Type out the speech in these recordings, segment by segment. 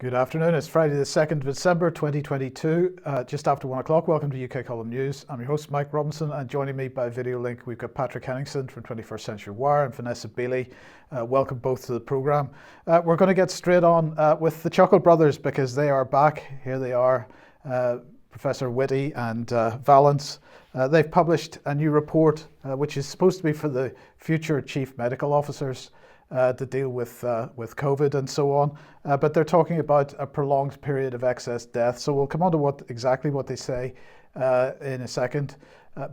Good afternoon. It's Friday the 2nd of December 2022, just after 1 o'clock. Welcome to UK Column News. I'm your host, Mike Robinson, and joining me by video link, we've got Patrick Henningsen from 21st Century Wire and Vanessa Beeley. Welcome both to the programme. We're going to get straight on with the Chuckle Brothers because they are back. Here they are, Professor Whitty and Valence. They've published a new report, which is supposed to be for the future chief medical officers to deal with COVID and so on, but they're talking about a prolonged period of excess death. So we'll come on to exactly what they say in a second.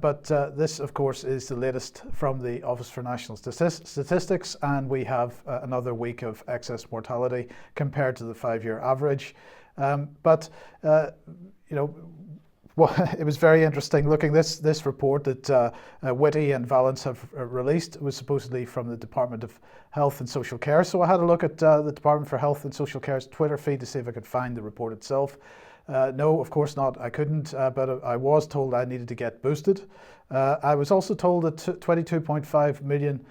But this, of course, is the latest from the Office for National Statistics, and we have another week of excess mortality compared to the 5-year average. Well, it was very interesting looking this report that Whitty and Valence have released. It was supposedly from the Department of Health and Social Care. So I had a look at the Department for Health and Social Care's Twitter feed to see if I could find the report itself. No, of course not. I couldn't, but I was told I needed to get boosted. I was also told that £22.5 million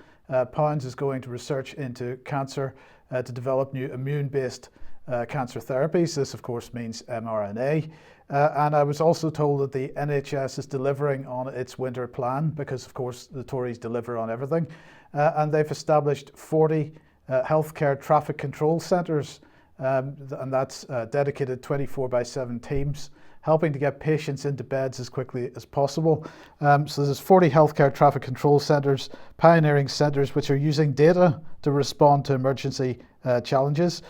is going to research into cancer to develop new immune-based cancer therapies. This, of course, means mRNA. And I was also told that the NHS is delivering on its winter plan because, of course, the Tories deliver on everything. And they've established 40 healthcare traffic control centres, and that's dedicated 24/7 teams, helping to get patients into beds as quickly as possible. So there's 40 healthcare traffic control centres, pioneering centres which are using data to respond to emerging challenges.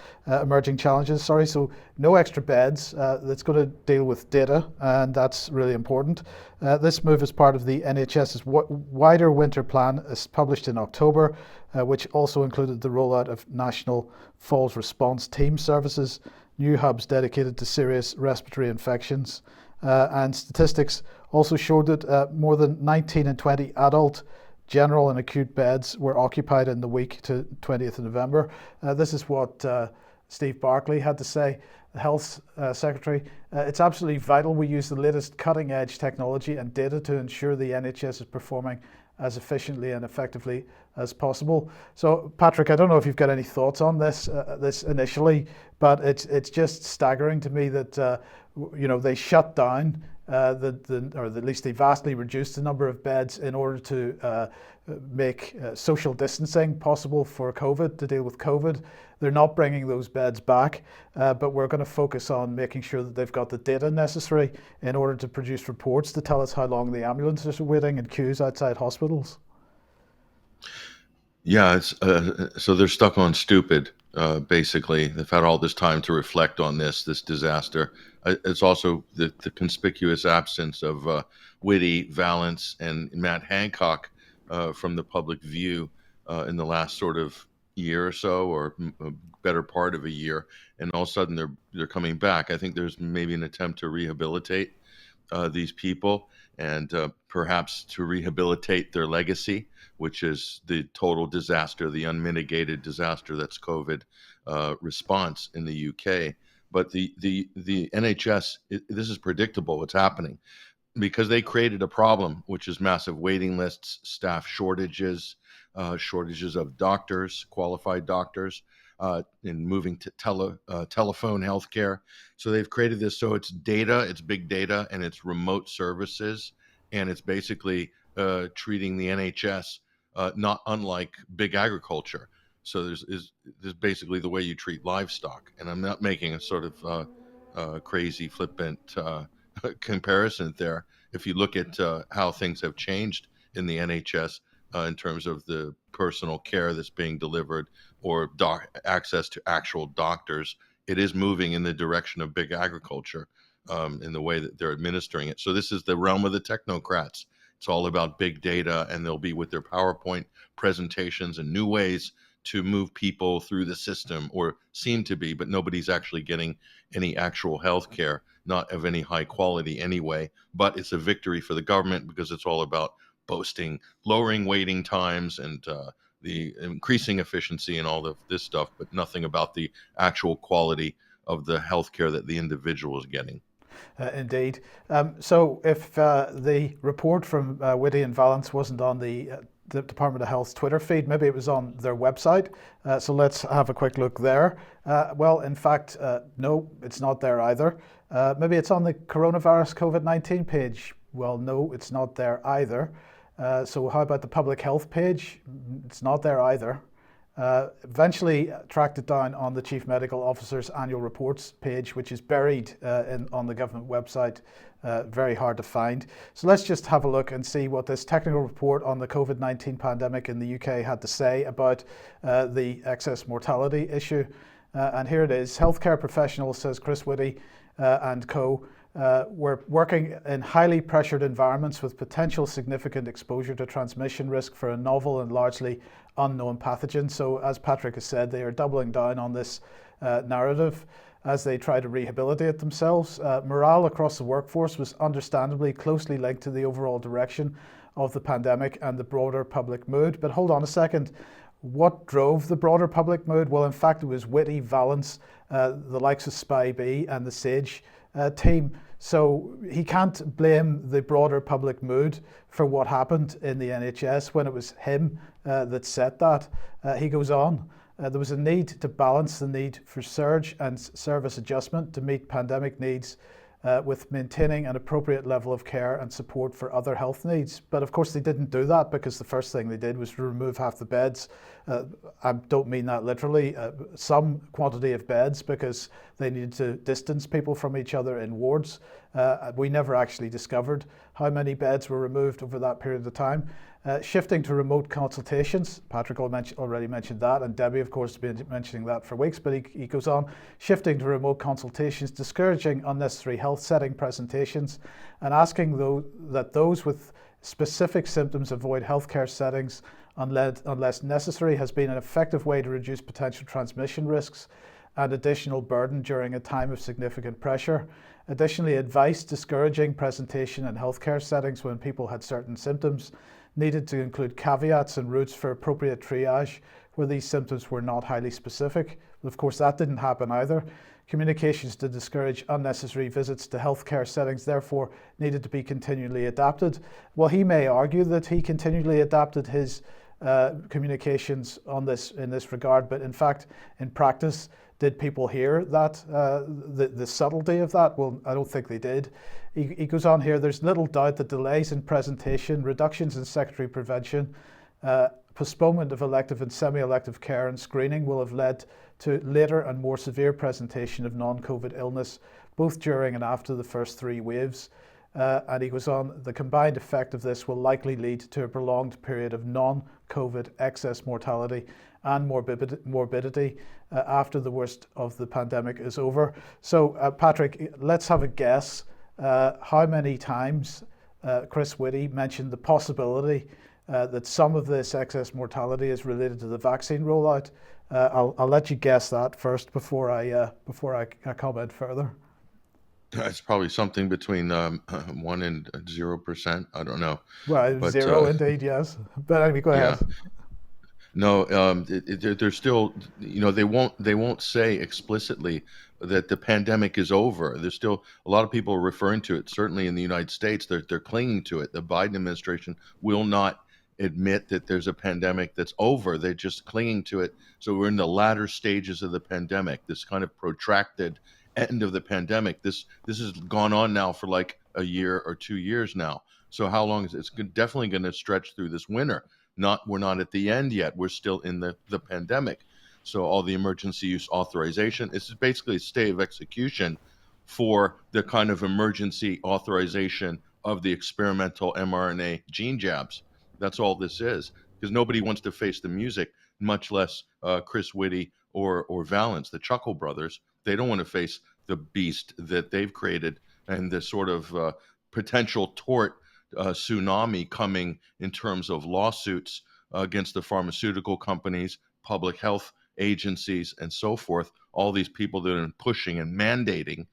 So no extra beds. That's going to deal with data, and that's really important. This move is part of the NHS's wider winter plan, is published in October, which also included the rollout of national falls response team services, new hubs dedicated to serious respiratory infections, and statistics also showed that more than 19 and 20 adult general and acute beds were occupied in the week to 20th of November. This is what Steve Barclay had to say, the Health Secretary. It's absolutely vital we use the latest cutting edge technology and data to ensure the NHS is performing as efficiently and effectively as possible. So, Patrick, I don't know if you've got any thoughts on this initially, but it's just staggering to me that they shut down or at least they vastly reduced the number of beds in order to make social distancing possible for COVID, to deal with COVID. They're not bringing those beds back, but we're going to focus on making sure that they've got the data necessary in order to produce reports to tell us how long the ambulances are waiting in queues outside hospitals. Yeah, it's so they're stuck on stupid. Basically, they've had all this time to reflect on this disaster. It's also the conspicuous absence of Whitty, Valence, and Matt Hancock from the public view in the last sort of year or so, or a better part of a year, and all of a sudden they're coming back. I think there's maybe an attempt to rehabilitate these people and perhaps to rehabilitate their legacy, which is the total disaster, the unmitigated disaster that's COVID response in the UK. But the NHS, this is predictable what's happening because they created a problem, which is massive waiting lists, staff shortages, shortages of doctors, qualified doctors, in moving to telephone healthcare. So they've created this. So it's data, it's big data, and it's remote services, and it's basically treating the NHS not unlike big agriculture. So there's basically the way you treat livestock. And I'm not making a sort of crazy flippant comparison there. If you look at how things have changed in the NHS in terms of the personal care that's being delivered or access to actual doctors, it is moving in the direction of big agriculture in the way that they're administering it. So this is the realm of the technocrats. It's all about big data, and they'll be with their PowerPoint presentations and new ways to move people through the system, or seem to be, but nobody's actually getting any actual health care, not of any high quality anyway. But it's a victory for the government because it's all about boasting lowering waiting times and the increasing efficiency and all of this stuff, but nothing about the actual quality of the healthcare that the individual is getting. Indeed. So if the report from Whitty and Valence wasn't on the the Department of Health's Twitter feed. Maybe it was on their website. So let's have a quick look there. Well, in fact, no, it's not there either. Maybe it's on the coronavirus COVID-19 page. Well, no, it's not there either. So how about the public health page? It's not there either. Eventually tracked it down on the Chief Medical Officer's annual reports page, which is buried on the government website. Very hard to find. So let's just have a look and see what this technical report on the COVID-19 pandemic in the UK had to say about the excess mortality issue. And here it is. Healthcare professionals, says Chris Whitty and co, we're working in highly pressured environments with potential significant exposure to transmission risk for a novel and largely unknown pathogen. So as Patrick has said, they are doubling down on this narrative as they try to rehabilitate themselves. Morale across the workforce was understandably closely linked to the overall direction of the pandemic and the broader public mood. But hold on a second. What drove the broader public mood? Well, in fact, it was Whitty, Valence, the likes of Spy B and the SAGE team. So he can't blame the broader public mood for what happened in the NHS when it was him that set that. He goes on, there was a need to balance the need for surge and service adjustment to meet pandemic needs with maintaining an appropriate level of care and support for other health needs. But of course they didn't do that because the first thing they did was to remove half the beds. I don't mean that literally, some quantity of beds because they needed to distance people from each other in wards. We never actually discovered how many beds were removed over that period of time. Shifting to remote consultations, Patrick already mentioned that, and Debbie, of course, has been mentioning that for weeks, but he goes on, shifting to remote consultations, discouraging unnecessary health setting presentations, and asking that those with specific symptoms avoid healthcare settings unless necessary has been an effective way to reduce potential transmission risks and additional burden during a time of significant pressure. Additionally, advice discouraging presentation in healthcare settings when people had certain symptoms needed to include caveats and routes for appropriate triage where these symptoms were not highly specific. Of course, that didn't happen either. Communications to discourage unnecessary visits to healthcare settings therefore needed to be continually adapted. Well, he may argue that he continually adapted his communications in this regard, but in fact, in practice, did people hear that, the subtlety of that? Well, I don't think they did. He goes on here, there's little doubt that delays in presentation, reductions in secondary prevention, postponement of elective and semi-elective care and screening will have led to later and more severe presentation of non-COVID illness, both during and after the first three waves. And he goes on, the combined effect of this will likely lead to a prolonged period of non-COVID excess mortality and morbidity after the worst of the pandemic is over. So, Patrick, let's have a guess how many times Chris Whitty mentioned the possibility that some of this excess mortality is related to the vaccine rollout. I'll let you guess that first before I comment further. It's probably something between 1% and 0%. I don't know. Well, But zero indeed, yes. But anyway, go yeah, ahead. no, they're still, they won't say explicitly that the pandemic is over. There's still a lot of people referring to it. Certainly in the United States, they're clinging to it. The Biden administration will not admit that there's a pandemic that's over. They're just clinging to it. So we're in the latter stages of the pandemic, this kind of protracted end of the pandemic. This has gone on now for like a year or 2 years now. So how long is it? It's definitely going to stretch through this winter. We're not at the end yet. We're still in the pandemic. So all the emergency use authorization, this is basically a stay of execution for the kind of emergency authorization of the experimental mRNA gene jabs. That's all this is, because nobody wants to face the music, much less Chris Whitty or Valence, the Chuckle brothers. They don't want to face the beast that they've created and the sort of potential tort tsunami coming in terms of lawsuits against the pharmaceutical companies, public health agencies, and so forth. All these people that are pushing and mandating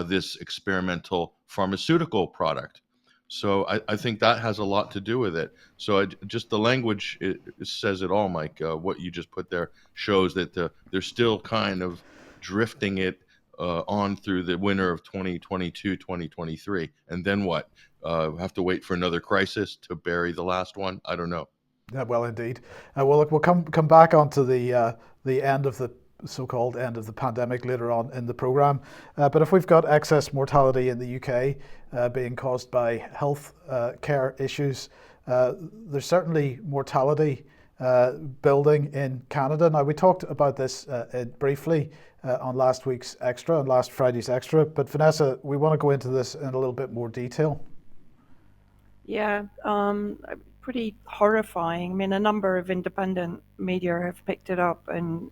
this experimental pharmaceutical product. So I think that has a lot to do with it. So just the language, it says it all, Mike. What you just put there shows that they're still kind of drifting it on through the winter of 2022, 2023. And then what? Have to wait for another crisis to bury the last one? I don't know. Yeah, well, indeed. Well, look, we'll come back onto the end of the so-called end of the pandemic later on in the program. But if we've got excess mortality in the UK being caused by health care issues, there's certainly mortality building in Canada. Now, we talked about this briefly on last week's Extra, on last Friday's Extra. But Vanessa, we want to go into this in a little bit more detail. Yeah, pretty horrifying. I mean, a number of independent media have picked it up and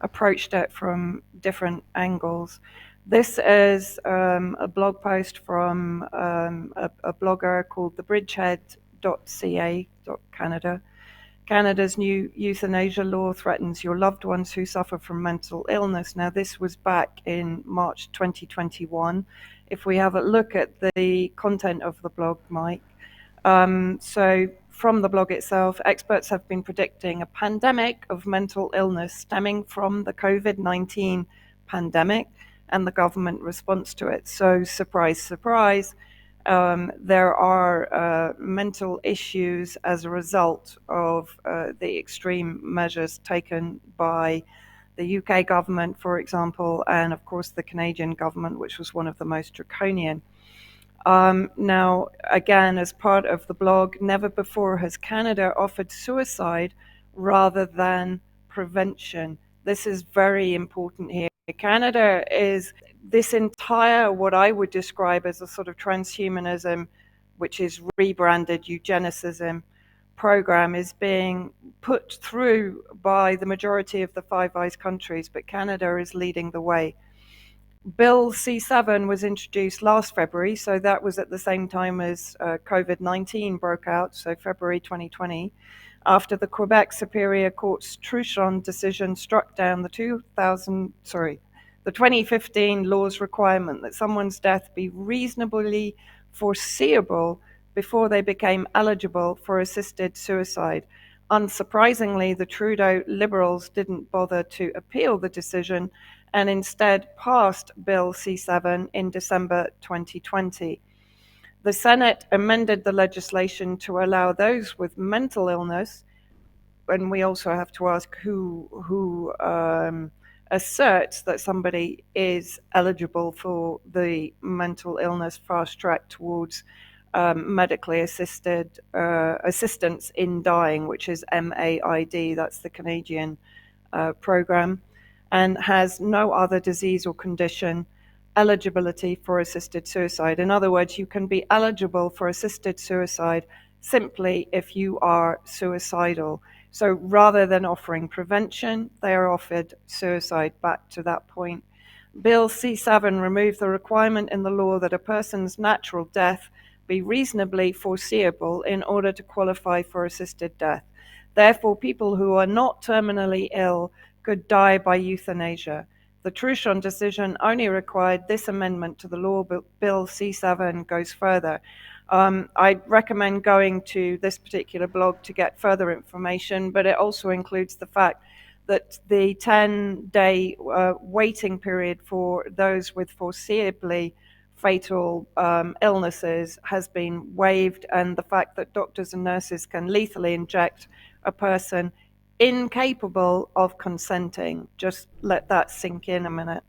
approached it from different angles. This is a blog post from a blogger called thebridgehead.ca.canada. Canada's new euthanasia law threatens your loved ones who suffer from mental illness. Now, this was back in March 2021. If we have a look at the content of the blog, Mike, so from the blog itself, experts have been predicting a pandemic of mental illness stemming from the COVID-19 pandemic and the government response to it. So, surprise, surprise, there are mental issues as a result of the extreme measures taken by the UK government, for example, and of course the Canadian government, which was one of the most draconian. Now, again, as part of the blog, never before has Canada offered suicide rather than prevention. This is very important here. Canada is this entire, what I would describe as a sort of transhumanism, which is rebranded eugenicism program, is being put through by the majority of the Five Eyes countries, but Canada is leading the way. Bill C7 was introduced last February, so that was at the same time as COVID-19 broke out, so February 2020, after the Quebec Superior Court's Truchon decision struck down the 2015 law's requirement that someone's death be reasonably foreseeable before they became eligible for assisted suicide. Unsurprisingly, the Trudeau Liberals didn't bother to appeal the decision and instead passed Bill C7 in December 2020. The Senate amended the legislation to allow those with mental illness, and we also have to ask who asserts that somebody is eligible for the mental illness fast track towards medically assisted assistance in dying, which is MAID, that's the Canadian program, and has no other disease or condition eligibility for assisted suicide. In other words, you can be eligible for assisted suicide simply if you are suicidal. So rather than offering prevention, they are offered suicide. Back to that point. Bill C7 removed the requirement in the law that a person's natural death be reasonably foreseeable in order to qualify for assisted death. Therefore, people who are not terminally ill could die by euthanasia. The Truchon decision only required this amendment to the law, but Bill C7 goes further. I'd recommend going to this particular blog to get further information, but it also includes the fact that the 10-day waiting period for those with foreseeably fatal illnesses has been waived, and the fact that doctors and nurses can lethally inject a person incapable of consenting. Just let that sink in a minute.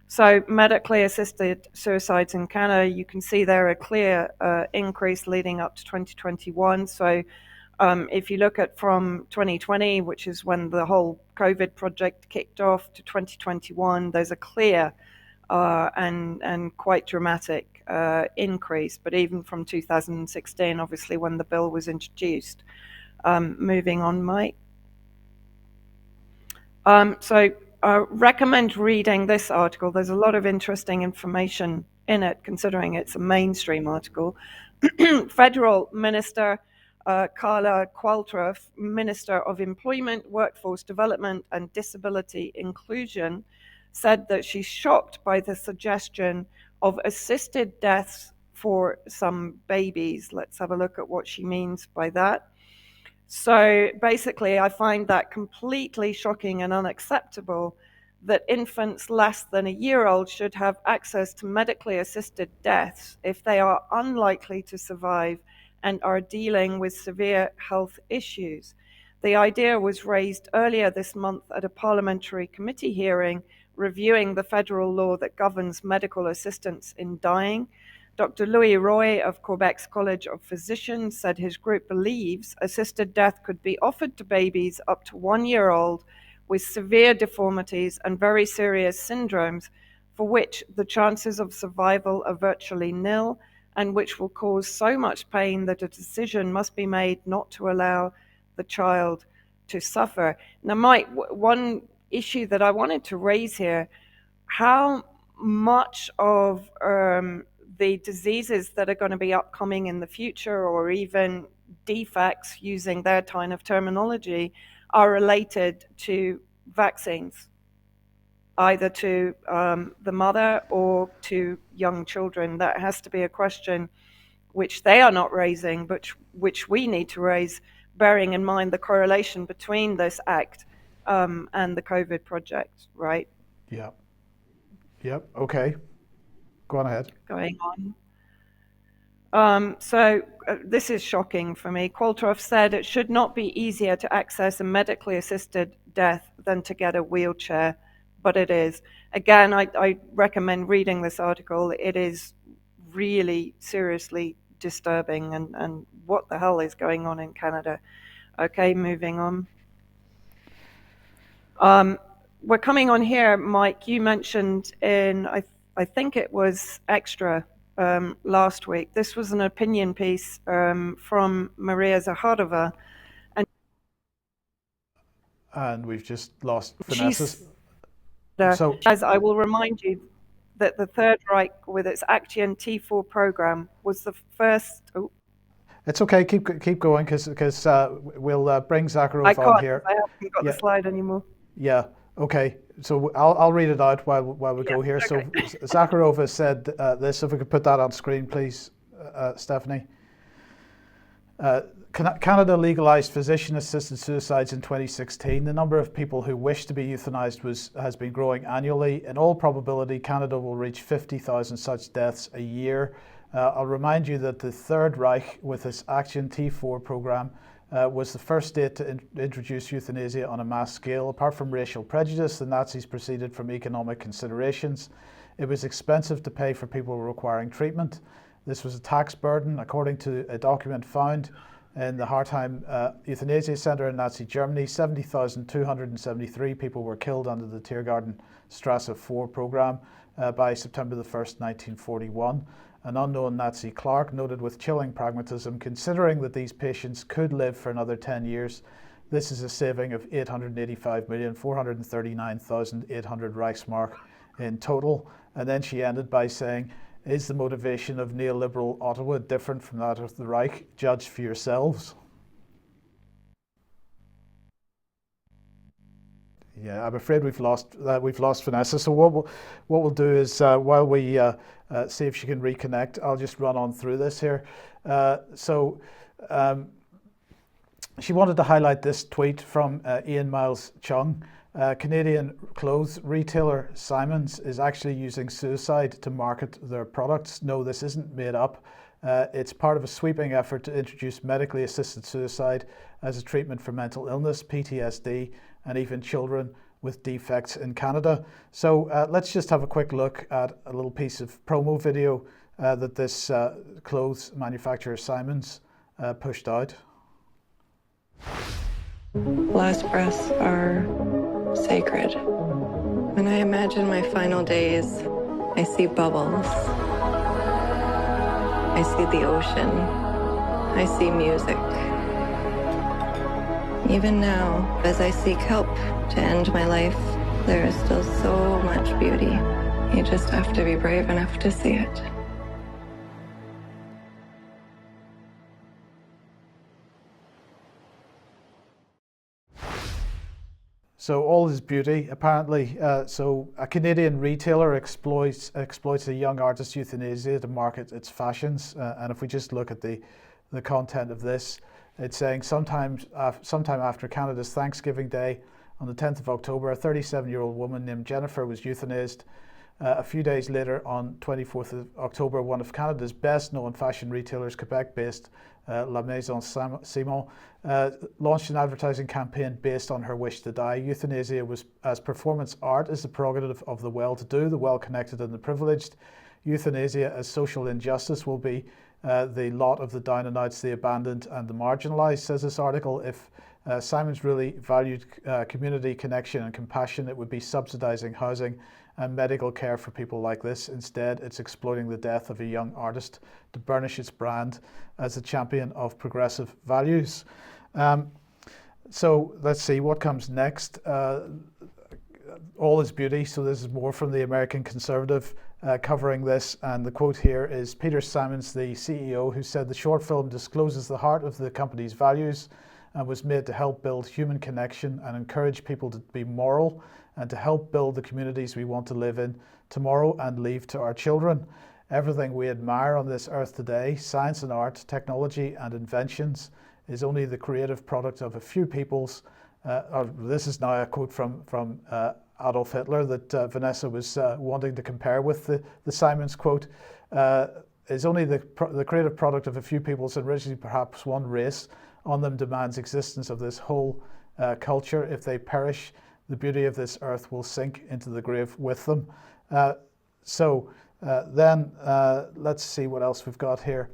So medically assisted suicides in Canada, you can see there a clear increase leading up to 2021. So if you look at from 2020, which is when the whole COVID project kicked off, to 2021, there's a clear and quite dramatic increase. But even from 2016, obviously, when the bill was introduced. Moving on, Mike. So recommend reading this article. There's a lot of interesting information in it, considering it's a mainstream article. Federal Minister Carla Qualtrough, Minister of Employment, Workforce Development and Disability Inclusion, said that she's shocked by the suggestion of assisted deaths for some babies. Let's have a look at what she means by that. So basically, I find that completely shocking and unacceptable that infants less than a year old should have access to medically assisted deaths if they are unlikely to survive and are dealing with severe health issues. The idea was raised earlier this month at a parliamentary committee hearing reviewing the federal law that governs medical assistance in dying. Dr. Louis Roy of Quebec's College of Physicians said his group believes assisted death could be offered to babies up to 1 year old with severe deformities and very serious syndromes for which the chances of survival are virtually nil and which will cause so much pain that a decision must be made not to allow the child to suffer. Now, Mike, one issue that I wanted to raise here, how much of the diseases that are going to be upcoming in the future, or even defects using their kind of terminology, are related to vaccines, either to the mother or to young children? That has to be a question which they are not raising, but which we need to raise, bearing in mind the correlation between this act and the COVID project, right? Yeah. Yep. Okay. Go on ahead. Going on. This is shocking for me. Qualtrough said it should not be easier to access a medically assisted death than to get a wheelchair, but it is. Again, I recommend reading this article. It is really seriously disturbing, and what the hell is going on in Canada? Okay, moving on. We're coming on here, Mike. You mentioned in, I think it was Extra last week. This was an opinion piece from Maria Zaharova. And we've just lost Vanessa. So, as I will remind you that the Third Reich, with its Action T4 program, was the first. Oh. It's okay. Keep going, because we'll bring Zakharov on here. I haven't got the slide anymore. Yeah. Okay. So I'll read it out while we go here. Okay. So Zakharova said this. If we could put that on screen, please, Stephanie. Canada legalized physician-assisted suicides in 2016. The number of people who wish to be euthanized has been growing annually. In all probability, Canada will reach 50,000 such deaths a year. I'll remind you that the Third Reich, with its Action T4 program, was the first state to introduce euthanasia on a mass scale. Apart from racial prejudice, the Nazis proceeded from economic considerations. It was expensive to pay for people requiring treatment. This was a tax burden. According to a document found in the Hartheim Euthanasia Center in Nazi Germany, 70,273 people were killed under the Tiergarten Strasse 4 program by September the 1st, 1941. An unknown Nazi clerk noted with chilling pragmatism, considering that these patients could live for another 10 years, this is a saving of 885,439,800 Reichsmark in total. And then she ended by saying, is the motivation of neoliberal Ottawa different from that of the Reich? Judge for yourselves. Yeah, I'm afraid we've lost Vanessa. So what we'll do is while we see if she can reconnect, I'll just run on through this here. She wanted to highlight this tweet from Ian Miles Chung. Canadian clothes retailer Simons is actually using suicide to market their products. No, this isn't made up. It's part of a sweeping effort to introduce medically assisted suicide as a treatment for mental illness, PTSD, and even children with defects in Canada. So let's just have a quick look at a little piece of promo video that this clothes manufacturer Simons pushed out. Last breaths are sacred. When I imagine my final days, I see bubbles. I see the ocean. I see music. Even now, as I seek help to end my life, there is still so much beauty. You just have to be brave enough to see it. So all is beauty, apparently. So a Canadian retailer exploits a young artist's euthanasia to market its fashions. And if we just look at the content of this, it's saying sometime after Canada's Thanksgiving Day, on the 10th of October, a 37-year-old woman named Jennifer was euthanized A few days later, on 24th of October, one of Canada's best-known fashion retailers, Quebec-based La Maison Simon, launched an advertising campaign based on her wish to die. Euthanasia was, as performance art is the prerogative of the well-to-do, the well-connected and the privileged. Euthanasia as social injustice will be the lot of the down and outs, the abandoned and the marginalised, says this article. If Simon's really valued community connection and compassion, it would be subsidising housing and medical care for people like this. Instead, it's exploiting the death of a young artist to burnish its brand as a champion of progressive values. So let's see what comes next. All is beauty. So this is more from the American Conservative covering this. And the quote here is Peter Simons, the CEO, who said the short film discloses the heart of the company's values and was made to help build human connection and encourage people to be moral and to help build the communities we want to live in tomorrow and leave to our children. Everything we admire on this earth today, science and art, technology and inventions, is only the creative product of a few people's. This is now a quote from Adolf Hitler that Vanessa was wanting to compare with the Simons quote. Is only the creative product of a few people's and originally perhaps one race. On them demands existence of this whole culture. If they perish, the beauty of this earth will sink into the grave with them. Then let's see what else we've got here.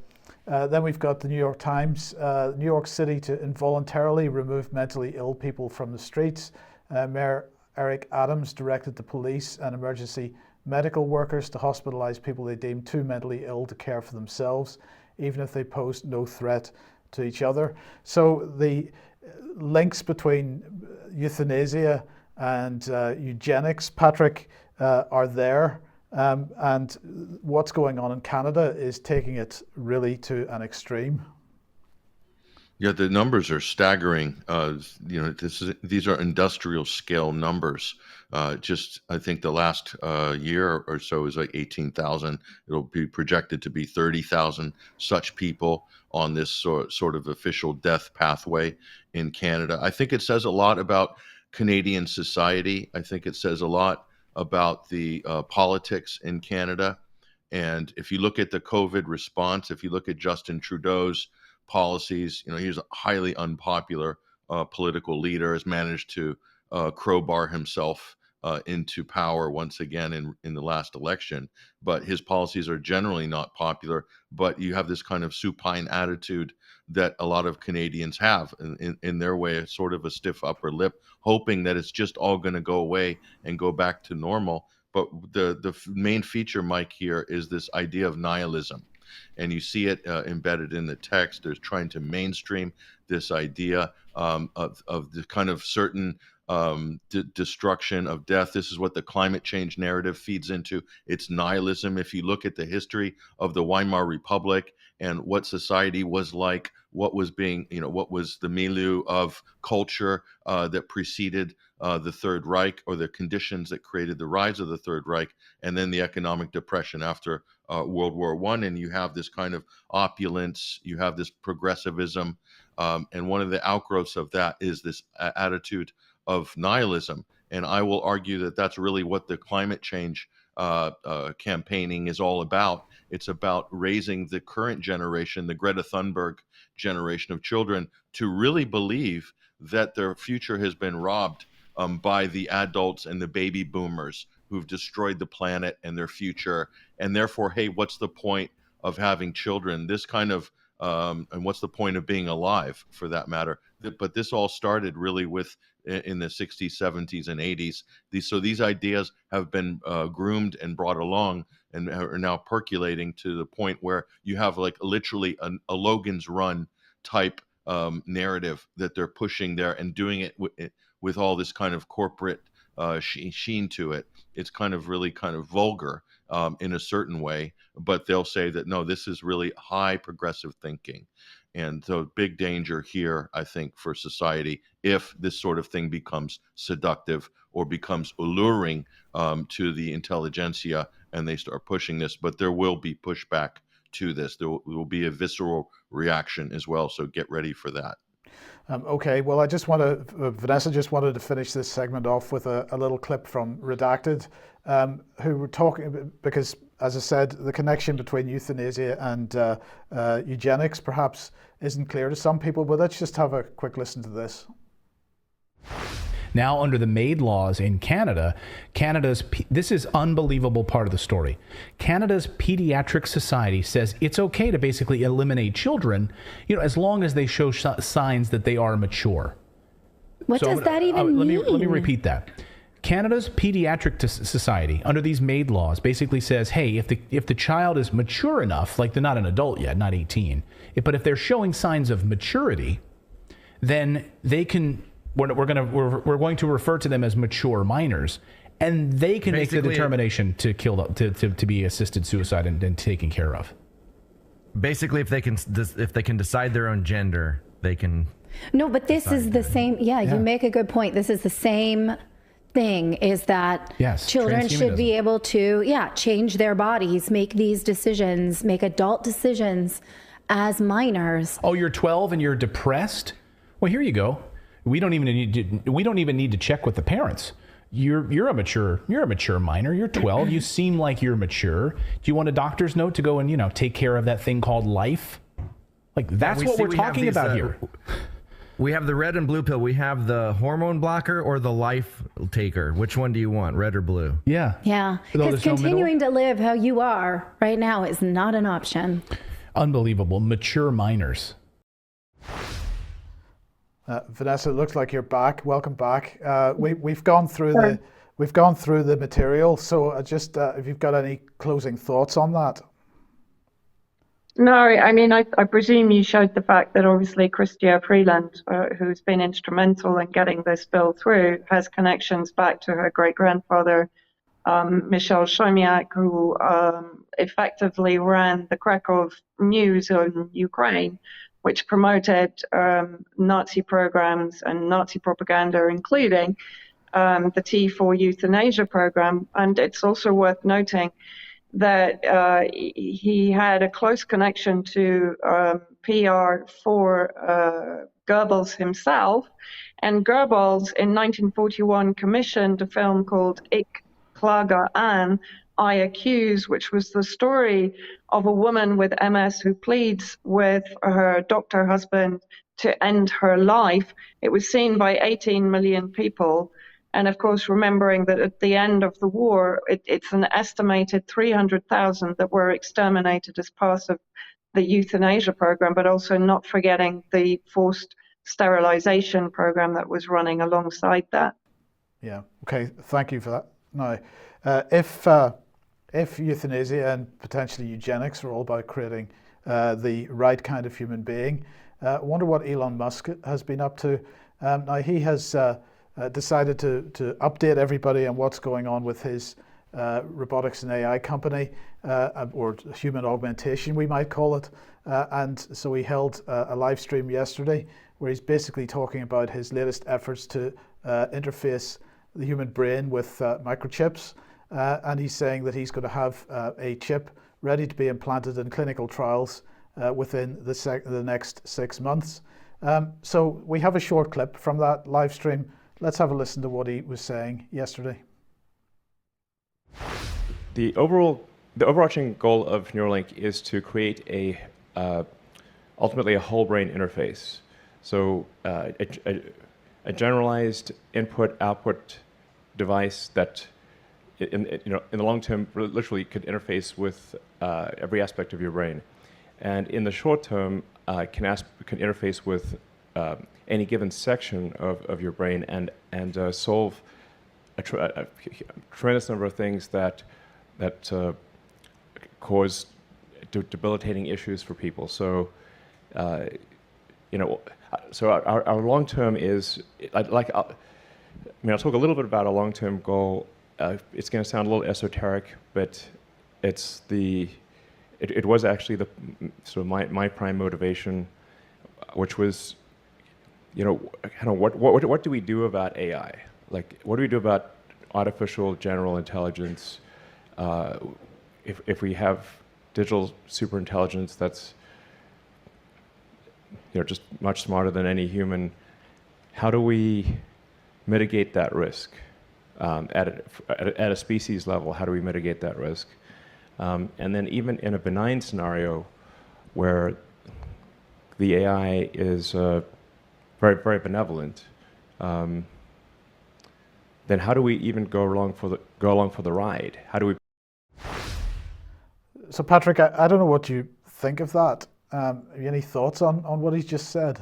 Then we've got the New York Times. New York City to involuntarily remove mentally ill people from the streets. Mayor Eric Adams directed the police and emergency medical workers to hospitalize people they deemed too mentally ill to care for themselves, even if they posed no threat to each other. So the links between euthanasia and eugenics, Patrick, are there. And what's going on in Canada is taking it really to an extreme. Yeah, the numbers are staggering. These are industrial scale numbers. Just I think the last year or so is like 18,000. It'll be projected to be 30,000 such people on this sort of official death pathway in Canada. I think it says a lot about Canadian society. I think it says a lot about the politics in Canada. And if you look at the COVID response, if you look at Justin Trudeau's policies, he's a highly unpopular political leader, has managed to crowbar himself into power once again in the last election. But his policies are generally not popular. But you have this kind of supine attitude that a lot of Canadians have in their way, sort of a stiff upper lip, hoping that it's just all going to go away and go back to normal. But the main feature, Mike, here is this idea of nihilism. And you see it embedded in the text. They're trying to mainstream this idea of the kind of certain destruction of death. This is what the climate change narrative feeds into. It's nihilism. If you look at the history of the Weimar Republic and what society was like, what was the milieu of culture that preceded the Third Reich, or the conditions that created the rise of the Third Reich, and then the economic depression after World War I, and you have this kind of opulence, you have this progressivism, and one of the outgrowths of that is this attitude of nihilism. And I will argue that that's really what the climate change campaigning is all about. It's about raising the current generation, the Greta Thunberg generation of children, to really believe that their future has been robbed by the adults and the baby boomers who've destroyed the planet and their future. And therefore, hey, what's the point of having children? This kind of, and what's the point of being alive, for that matter? But this all started really in the 60s, 70s, and 80s. These ideas have been groomed and brought along and are now percolating to the point where you have like literally a Logan's Run type narrative that they're pushing there and doing it with all this kind of corporate sheen to it. It's kind of really kind of vulgar in a certain way, but they'll say that, no, this is really high progressive thinking. And so big danger here, I think, for society if this sort of thing becomes seductive or becomes alluring to the intelligentsia and they start pushing this. But there will be pushback to this. There will be a visceral reaction as well. So get ready for that. Okay, well, I just want to, Vanessa just wanted to finish this segment off with a little clip from Redacted, who were talking, because as I said, the connection between euthanasia and eugenics perhaps isn't clear to some people, but let's just have a quick listen to this. Now, under the MAID laws in Canada, this is unbelievable part of the story. Canada's Pediatric Society says it's okay to basically eliminate children, as long as they show signs that they are mature. What does that even mean? Let me repeat that. Canada's Pediatric Society, under these MAID laws, basically says, hey, if the child is mature enough, like they're not an adult yet, not 18, but if they're showing signs of maturity, then they can. We're going to refer to them as mature minors, and they can make the determination to kill to be assisted suicide and taken care of. Basically, if they can decide their own gender, they can. No, but this is the same. Yeah, you make a good point. This is the same thing. Is that children should be able to change their bodies, make these decisions, make adult decisions as minors. Oh, you're 12 and you're depressed? Well, here you go. We don't even need to check with the parents. You're a mature minor. You're 12. You seem like you're mature. Do you want a doctor's note to go and take care of that thing called life? Like that's what we're talking about here. We have the red and blue pill. We have the hormone blocker or the life taker. Which one do you want, red or blue? Yeah. Yeah. Because continuing to live how you are right now is not an option. Unbelievable. Mature minors. Vanessa, it looks like you're back. Welcome back. We've gone through the material. So just if you've got any closing thoughts on that. No, I mean, I presume you showed the fact that obviously Chrystia Freeland, who's been instrumental in getting this bill through, has connections back to her great-grandfather, Michel Chomiak, who effectively ran the Krakow News in Ukraine, which promoted Nazi programs and Nazi propaganda, including the T4 euthanasia program. And it's also worth noting that he had a close connection to PR for Goebbels himself. And Goebbels in 1941 commissioned a film called Ich klage an, I Accuse, which was the story of a woman with MS who pleads with her doctor husband to end her life. It was seen by 18 million people. And of course, remembering that at the end of the war, it's an estimated 300,000 that were exterminated as part of the euthanasia program, but also not forgetting the forced sterilization program that was running alongside that. Yeah, okay, thank you for that. Now, if euthanasia and potentially eugenics are all about creating the right kind of human being, I wonder what Elon Musk has been up to. Now, he has decided to update everybody on what's going on with his robotics and AI company, or human augmentation, we might call it. And so he held a live stream yesterday where he's basically talking about his latest efforts to interface the human brain with microchips. And he's saying that he's going to have a chip ready to be implanted in clinical trials within the next 6 months. So we have a short clip from that live stream. Let's have a listen to what he was saying yesterday. The overarching goal of Neuralink is to create ultimately a whole brain interface. So a generalized input-output device that, in the long term, literally could interface with every aspect of your brain, and in the short term, can interface with any given section of your brain and solve a tremendous number of things that cause debilitating issues for people. So, so our long term is I'll talk a little bit about our long term goal. It's going to sound a little esoteric, but it was actually the sort of my prime motivation, which was, what do we do about AI? Like, what do we do about artificial general intelligence? If we have digital superintelligence, that's just much smarter than any human. How do we mitigate that risk at a species level? How do we mitigate that risk? And then even in a benign scenario where the AI is very, very benevolent, then how do we even go along for the ride? How do we? So Patrick, I don't know what you think of that. Have you any thoughts on what he's just said?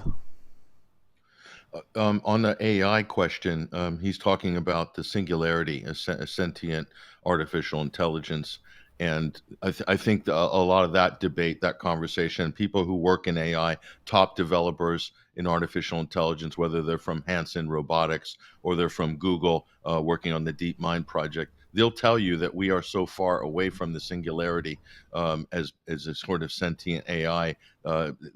On the AI question, he's talking about the singularity, a sentient artificial intelligence. And I think a lot of that debate, that conversation, people who work in AI, top developers in artificial intelligence, whether they're from Hanson Robotics or they're from Google working on the DeepMind project, they'll tell you that we are so far away from the singularity as a sort of sentient AI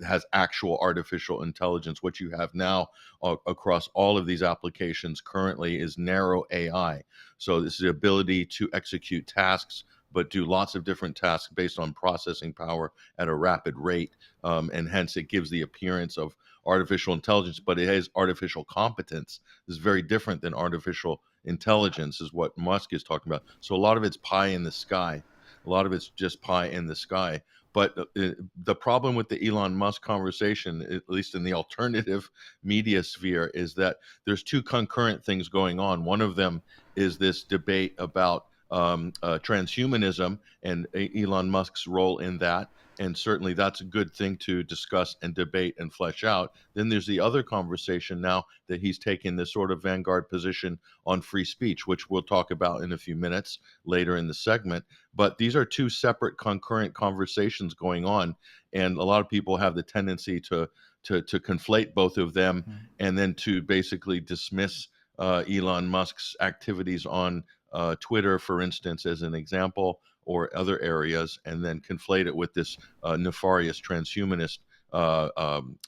has actual artificial intelligence. What you have now across all of these applications currently is narrow AI. So this is the ability to execute tasks, but do lots of different tasks based on processing power at a rapid rate. And hence it gives the appearance of artificial intelligence, but it has artificial competence. This is very different than artificial intelligence, is what Musk is talking about. So a lot of it's pie in the sky. A lot of it's just pie in the sky. But the problem with the Elon Musk conversation, at least in the alternative media sphere, is that there's two concurrent things going on. One of them is this debate about transhumanism and Elon Musk's role in that. And certainly that's a good thing to discuss and debate and flesh out. Then there's the other conversation now that he's taken this sort of vanguard position on free speech, which we'll talk about in a few minutes later in the segment. But these are two separate concurrent conversations going on. And a lot of people have the tendency to conflate both of them and then to basically dismiss Elon Musk's activities on Twitter, for instance, as an example, or other areas, and then conflate it with this nefarious transhumanist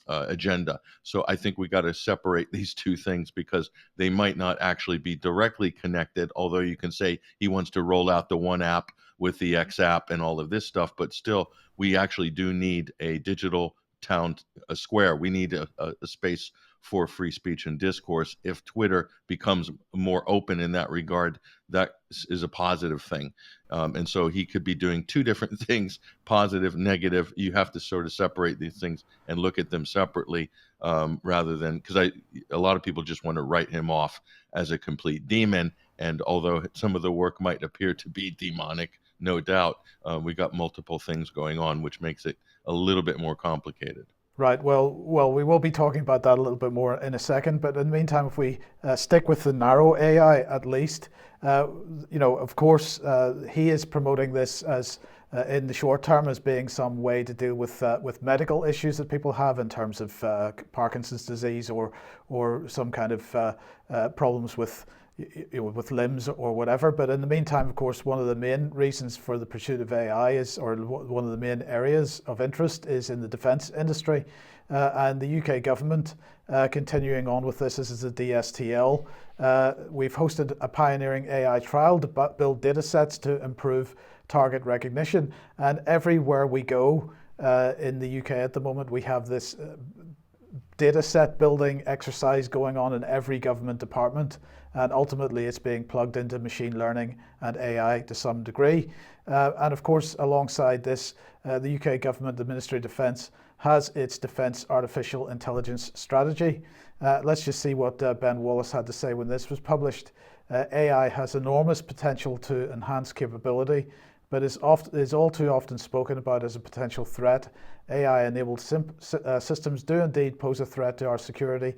agenda. So I think we got to separate these two things because they might not actually be directly connected, although you can say he wants to roll out the one app with the X app and all of this stuff, but still, we actually do need a digital town square. We need a space for free speech and discourse. If Twitter becomes more open in that regard, that is a positive thing. And so he could be doing two different things, positive, negative. You have to sort of separate these things and look at them separately rather than, because a lot of people just want to write him off as a complete demon. And although some of the work might appear to be demonic, no doubt, we got multiple things going on, which makes it a little bit more complicated. Right. Well, we will be talking about that a little bit more in a second. But in the meantime, if we stick with the narrow AI, at least, of course, he is promoting this as in the short term as being some way to deal with medical issues that people have in terms of Parkinson's disease or some kind of problems with limbs or whatever. But in the meantime, of course, one of the main reasons for the pursuit of AI or one of the main areas of interest is in the defence industry. And the UK government continuing on with this is the DSTL. We've hosted a pioneering AI trial to build data sets to improve target recognition. And everywhere we go in the UK at the moment, we have this data set building exercise going on in every government department. And ultimately, it's being plugged into machine learning and AI to some degree. And of course, alongside this, the UK government, the Ministry of Defence, has its Defence Artificial Intelligence Strategy. Let's just see what Ben Wallace had to say when this was published. AI has enormous potential to enhance capability, but is all too often spoken about as a potential threat. AI-enabled systems do indeed pose a threat to our security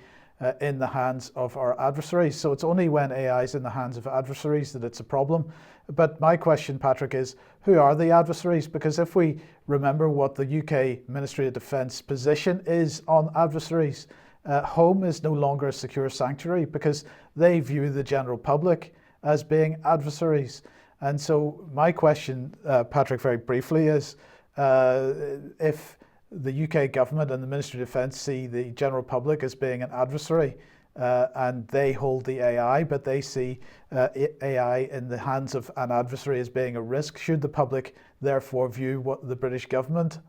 in the hands of our adversaries. So it's only when AI is in the hands of adversaries that it's a problem. But my question, Patrick, is who are the adversaries? Because if we remember what the UK Ministry of Defence position is on adversaries, home is no longer a secure sanctuary because they view the general public as being adversaries. And so my question, Patrick, very briefly is if the UK government and the Ministry of Defence see the general public as being an adversary and they hold the AI, but they see AI in the hands of an adversary as being a risk, should the public therefore view what the British government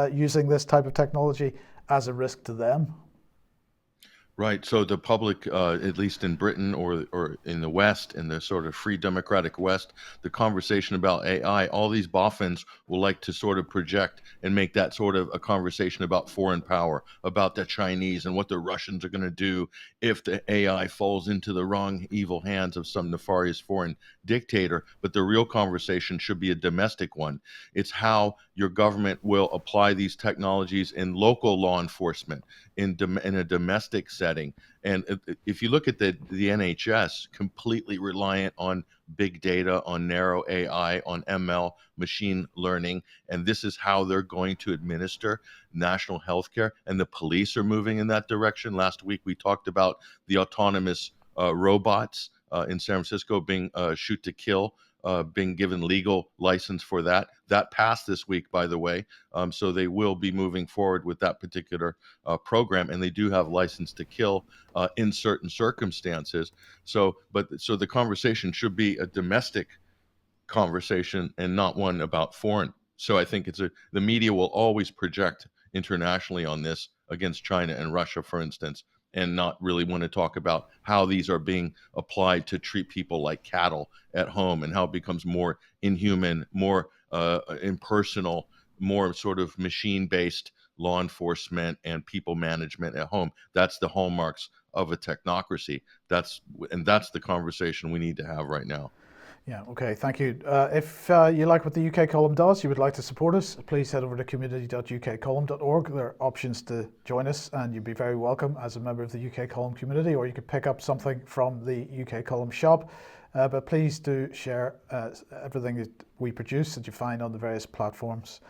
using this type of technology as a risk to them. Right. So the public, at least in Britain or in the West, in the sort of free democratic West, the conversation about AI, all these boffins will like to sort of project and make that sort of a conversation about foreign power, about the Chinese and what the Russians are going to do if the AI falls into the wrong, evil hands of some nefarious foreign dictator. But the real conversation should be a domestic one. It's how your government will apply these technologies in local law enforcement, in a domestic setting. And if you look at the NHS, completely reliant on big data, on narrow AI, on ML, machine learning, and this is how they're going to administer national health care. And the police are moving in that direction. Last week, we talked about the autonomous robots in San Francisco being shoot to kill, being given legal license for that. That passed this week, by the way. So they will be moving forward with that particular program, and they do have license to kill in certain circumstances. So the conversation should be a domestic conversation and not one about foreign. So I think the media will always project internationally on this against China and Russia, for instance, and not really want to talk about how these are being applied to treat people like cattle at home, and how it becomes more inhuman, more impersonal, more sort of machine-based law enforcement and people management at home. That's the hallmarks of a technocracy. That's the conversation we need to have right now. Yeah, okay, thank you. If you like what the UK column does, you would like to support us, please head over to community.ukcolumn.org. There are options to join us, and you'd be very welcome as a member of the UK column community, or you could pick up something from the UK column shop. But please do share everything that we produce that you find on the various platforms.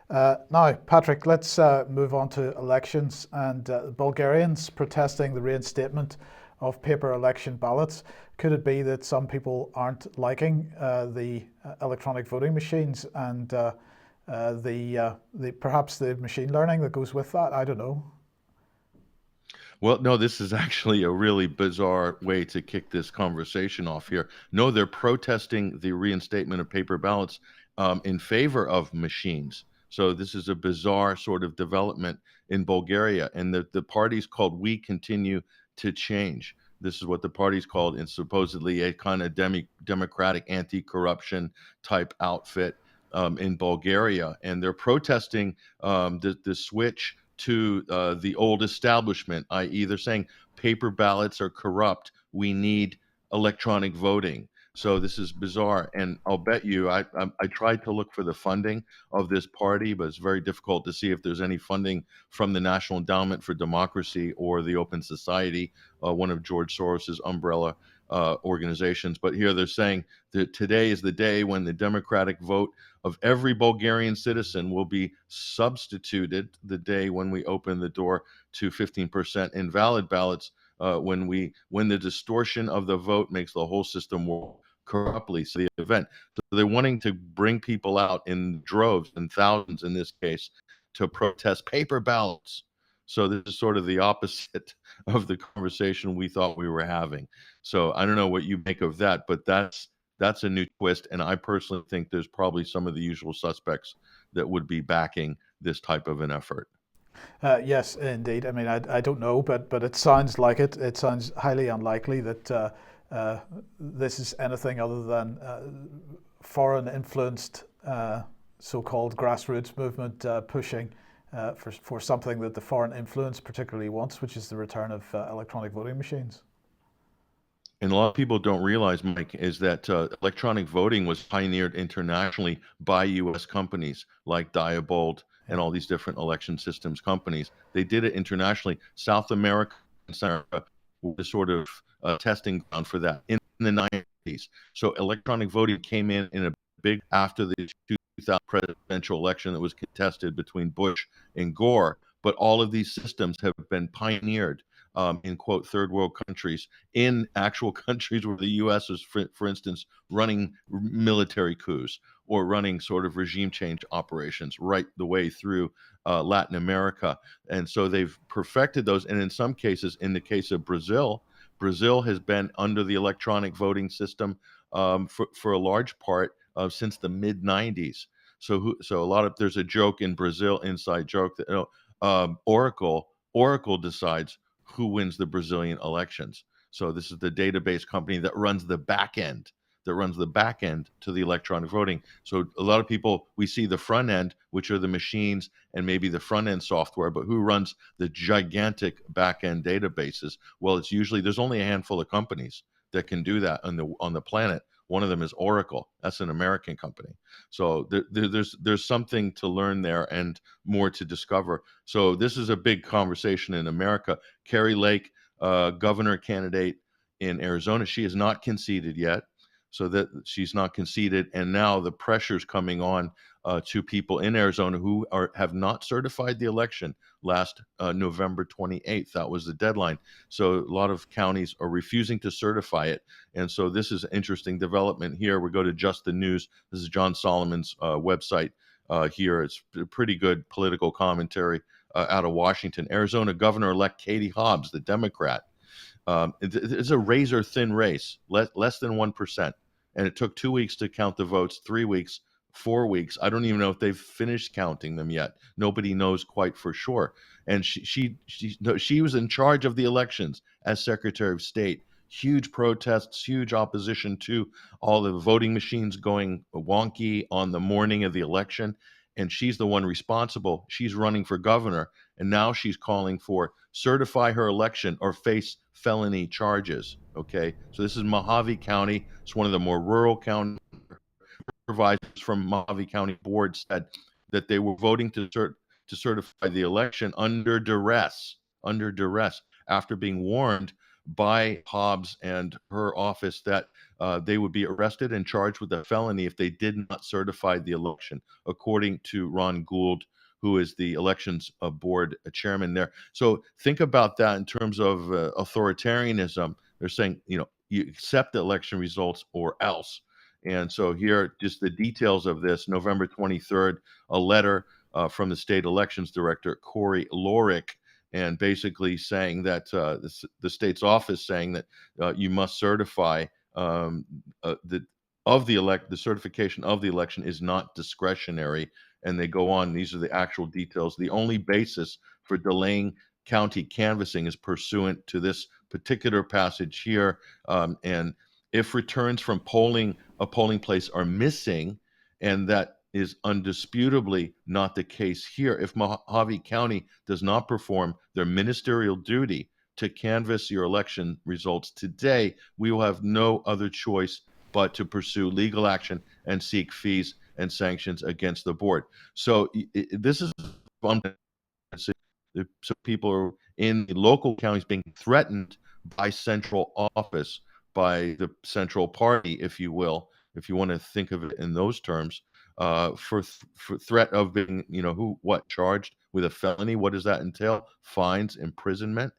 Now, Patrick, let's move on to elections and Bulgarians protesting the reinstatement of paper election ballots. Could it be that some people aren't liking the electronic voting machines and perhaps the machine learning that goes with that? I don't know. Well, no, this is actually a really bizarre way to kick this conversation off here. No, they're protesting the reinstatement of paper ballots in favor of machines. So this is a bizarre sort of development in Bulgaria, and the party's called We Continue to Change. This is what the party's called, and supposedly a kind of democratic anti-corruption type outfit in Bulgaria. And they're protesting the switch to the old establishment, i.e. they're saying paper ballots are corrupt. We need electronic voting. So this is bizarre. And I'll bet you, I tried to look for the funding of this party, but it's very difficult to see if there's any funding from the National Endowment for Democracy or the Open Society, one of George Soros's umbrella organizations. But here they're saying that today is the day when the democratic vote of every Bulgarian citizen will be substituted, the day when we open the door to 15% invalid ballots, when the distortion of the vote makes the whole system work corruptly. So the event, so they're wanting to bring people out in droves and thousands in this case to protest paper ballots. So this is sort of the opposite of the conversation we thought we were having. So I don't know what you make of that, but that's a new twist. And I personally think there's probably some of the usual suspects that would be backing this type of an effort. Yes, indeed. I mean, I don't know, but it sounds like it. It sounds highly unlikely that this is anything other than foreign influenced so-called grassroots movement pushing for something that the foreign influence particularly wants, which is the return of electronic voting machines. And a lot of people don't realize, Mike, is that electronic voting was pioneered internationally by U.S. companies like Diebold and all these different election systems companies. They did it internationally. South America and Central America were the sort of testing ground for that in the 90s. So electronic voting came in a big after the 2000 presidential election that was contested between Bush and Gore. But all of these systems have been pioneered in, quote, third world countries, in actual countries where the U.S. is, for instance, running military coups or running sort of regime change operations right the way through Latin America. And so they've perfected those. And in some cases, in the case of Brazil, Brazil has been under the electronic voting system for a large part since the mid 90s. So there's a joke in Brazil, inside joke, that Oracle decides who wins the Brazilian elections. So this is the database company that runs the back end, to the electronic voting. So a lot of people, we see the front end, which are the machines and maybe the front end software, but who runs the gigantic back end databases? Well, it's usually, there's only a handful of companies that can do that on the planet. One of them is Oracle. That's an American company. So there's something to learn there and more to discover. So this is a big conversation in America. Kari Lake, governor candidate in Arizona, she has not conceded yet. So that she's not conceded, and now the pressure's coming on to people in Arizona who have not certified the election last November 28th. That was the deadline. So a lot of counties are refusing to certify it, and so this is an interesting development here. We go to Just the News. This is John Solomon's website here. It's pretty good political commentary out of Washington. Arizona Governor-elect Katie Hobbs, the Democrat. It's a razor-thin race, less than 1%. And it took 2 weeks to count the votes, 3 weeks, 4 weeks. I don't even know if they've finished counting them yet. Nobody knows quite for sure. And she was in charge of the elections as Secretary of State. Huge protests, huge opposition to all the voting machines going wonky on the morning of the election. And she's the one responsible. She's running for governor. And now she's calling for certify her election or face felony charges. Okay, so this is Mojave County. It's one of the more rural counties. Supervisors from Mojave County Board said that they were voting to certify the election under duress, after being warned by Hobbs and her office that they would be arrested and charged with a felony if they did not certify the election, according to Ron Gould, who is the elections board chairman there. So think about that in terms of authoritarianism. They're saying, you accept the election results or else. And so here, just the details of this, November 23rd, a letter from the state elections director, Corey Lorick, and basically saying that the state's office saying that you must certify the certification of the election is not discretionary. And they go on, these are the actual details. The only basis for delaying county canvassing is pursuant to this particular passage here. And if returns from a polling place are missing, and that is undisputably not the case here, if Mojave County does not perform their ministerial duty to canvass your election results today, we will have no other choice but to pursue legal action and seek fees and sanctions against the board. So this is so people are in the local counties being threatened by central office, by the central party, if you will, if you want to think of it in those terms, for threat of being, charged with a felony. What does that entail? Fines, imprisonment.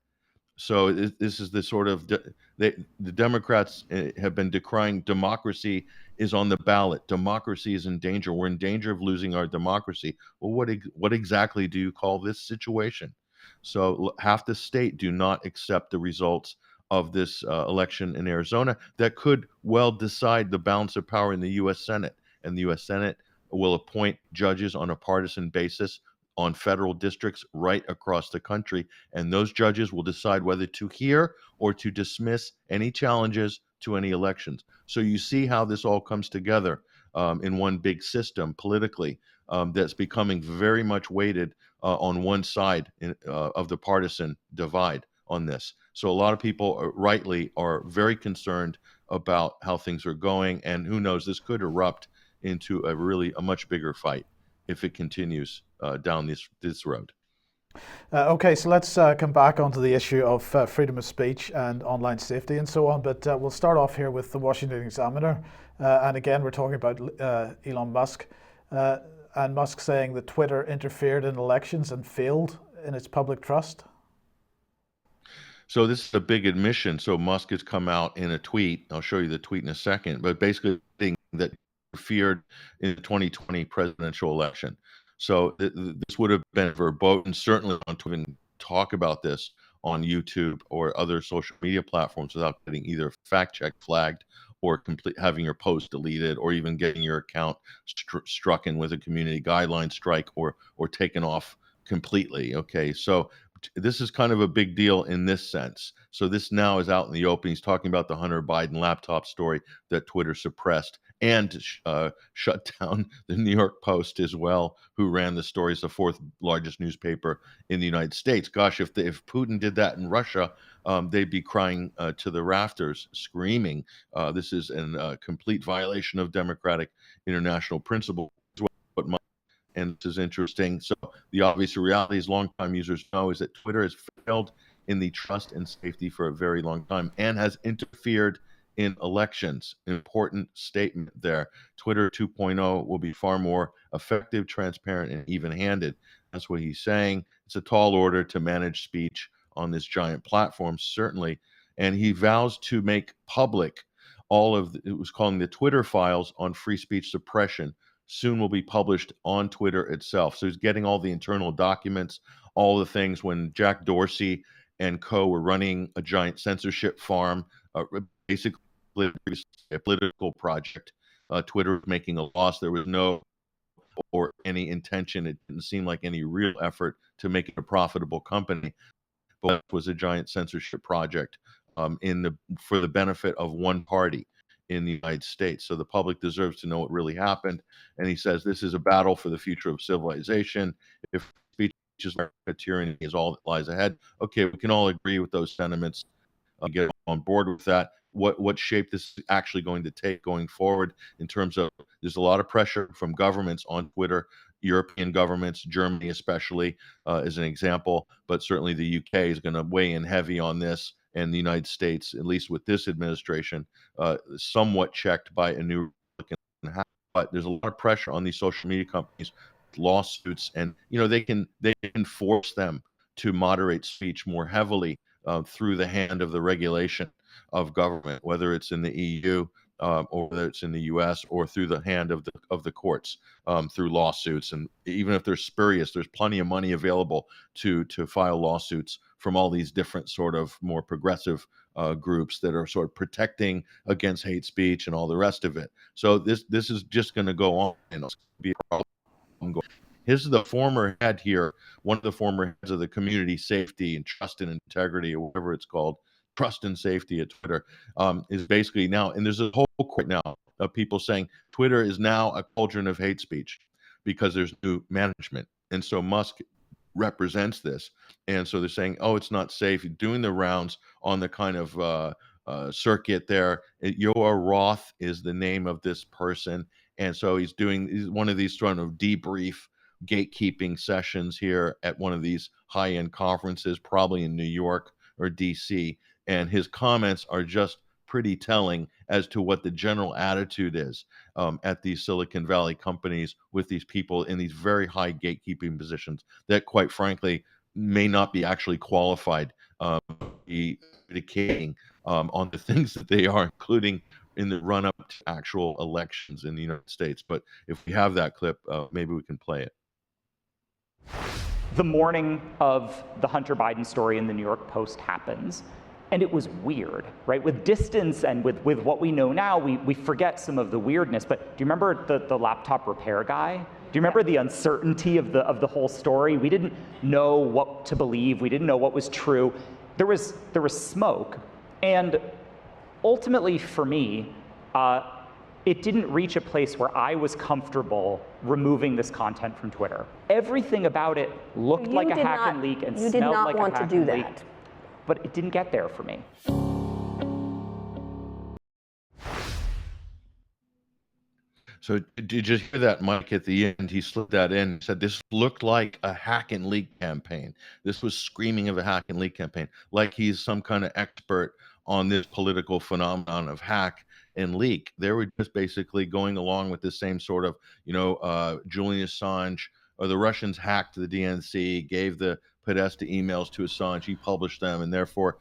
So this is the sort of the Democrats have been decrying democracy is on the ballot. Democracy is in danger. We're in danger of losing our democracy. Well, what exactly do you call this situation? So half the state do not accept the results of this election in Arizona that could well decide the balance of power in the U.S. Senate. And the U.S. Senate will appoint judges on a partisan basis on federal districts right across the country, and those judges will decide whether to hear or to dismiss any challenges to any elections. So you see how this all comes together in one big system politically that's becoming very much weighted on one side of the partisan divide on this. So a lot of people rightly are very concerned about how things are going, and who knows, this could erupt into a much bigger fight if it continues down this road. Okay, so let's come back onto the issue of freedom of speech and online safety and so on. But we'll start off here with the Washington Examiner. And again, we're talking about Elon Musk. And Musk saying that Twitter interfered in elections and failed in its public trust. So this is a big admission. So Musk has come out in a tweet. I'll show you the tweet in a second. But basically saying that interfered in the 2020 presidential election. So this would have been verboten. Certainly don't even talk about this on YouTube or other social media platforms without getting either fact check flagged or having your post deleted, or even getting your account struck in with a community guideline strike or taken off completely. Okay, so this is kind of a big deal in this sense. So this now is out in the open. He's talking about the Hunter Biden laptop story that Twitter suppressed and shut down the New York Post as well, who ran the story. It's the fourth largest newspaper in the United States. Gosh, if Putin did that in Russia, they'd be crying to the rafters, screaming. This is a complete violation of democratic international principle. And this is interesting. So the obvious reality, as longtime users know, is that Twitter has failed in the trust and safety for a very long time and has interfered in elections. An important statement there. Twitter 2.0 will be far more effective, transparent, and even-handed. That's what he's saying. It's a tall order to manage speech on this giant platform, certainly. And he vows to make public all of it was calling the Twitter files on free speech suppression soon will be published on Twitter itself. So he's getting all the internal documents, all the things when Jack Dorsey and co were running a giant censorship farm, basically a political project. Twitter was making a loss. There was no or any intention. It didn't seem like any real effort to make it a profitable company. But it was a giant censorship project for the benefit of one party in the United States. So the public deserves to know what really happened. And he says this is a battle for the future of civilization. If speech is tyranny is all that lies ahead. Okay, we can all agree with those sentiments. Get on board with that. What shape this is actually going to take going forward in terms of there's a lot of pressure from governments on Twitter, European governments, Germany especially as an example, but certainly the UK is going to weigh in heavy on this, and the United States, at least with this administration, somewhat checked by a new Republican. But there's a lot of pressure on these social media companies, lawsuits, and they can force them to moderate speech more heavily through the hand of the regulation of government, whether it's in the EU or whether it's in the U.S. or through the hand of the courts through lawsuits. And even if they're spurious, there's plenty of money available to file lawsuits from all these different sort of more progressive groups that are sort of protecting against hate speech and all the rest of it. So this is just going to go on, and it's going to be a problem. His the former head here, one of the former heads of the community safety and trust and integrity, or whatever it's called, trust and safety at Twitter, is basically now, and there's a whole court now of people saying Twitter is now a cauldron of hate speech because there's new management. And so Musk represents this. And so they're saying, oh, it's not safe. Doing the rounds on the kind of circuit there. Yoa Roth is the name of this person. And so he's one of these sort of debrief gatekeeping sessions here at one of these high-end conferences, probably in New York or DC. And his comments are just pretty telling as to what the general attitude is at these Silicon Valley companies with these people in these very high gatekeeping positions that, quite frankly, may not be actually qualified to be communicating on the things that they are, including in the run-up to actual elections in the United States. But if we have that clip, maybe we can play it. The morning of the Hunter Biden story in the New York Post happens, and it was weird, right? With distance and with what we know now, we forget some of the weirdness. But do you remember the laptop repair guy? Do you remember the uncertainty of the whole story? We didn't know what to believe. We didn't know what was true. There was smoke, and ultimately for me, it didn't reach a place where I was comfortable removing this content from Twitter. Everything about it looked like a hack and leak and smelled like a hack and leak. You did not want to do that. But it didn't get there for me. So did you just hear that, Mike, at the end? He slipped that in and said this looked like a hack and leak campaign. This was screaming of a hack and leak campaign, like he's some kind of expert on this political phenomenon of hack and leak. They were just basically going along with the same sort of, Julian Assange, or the Russians hacked the DNC, gave the Podesta emails to Assange, he published them, and therefore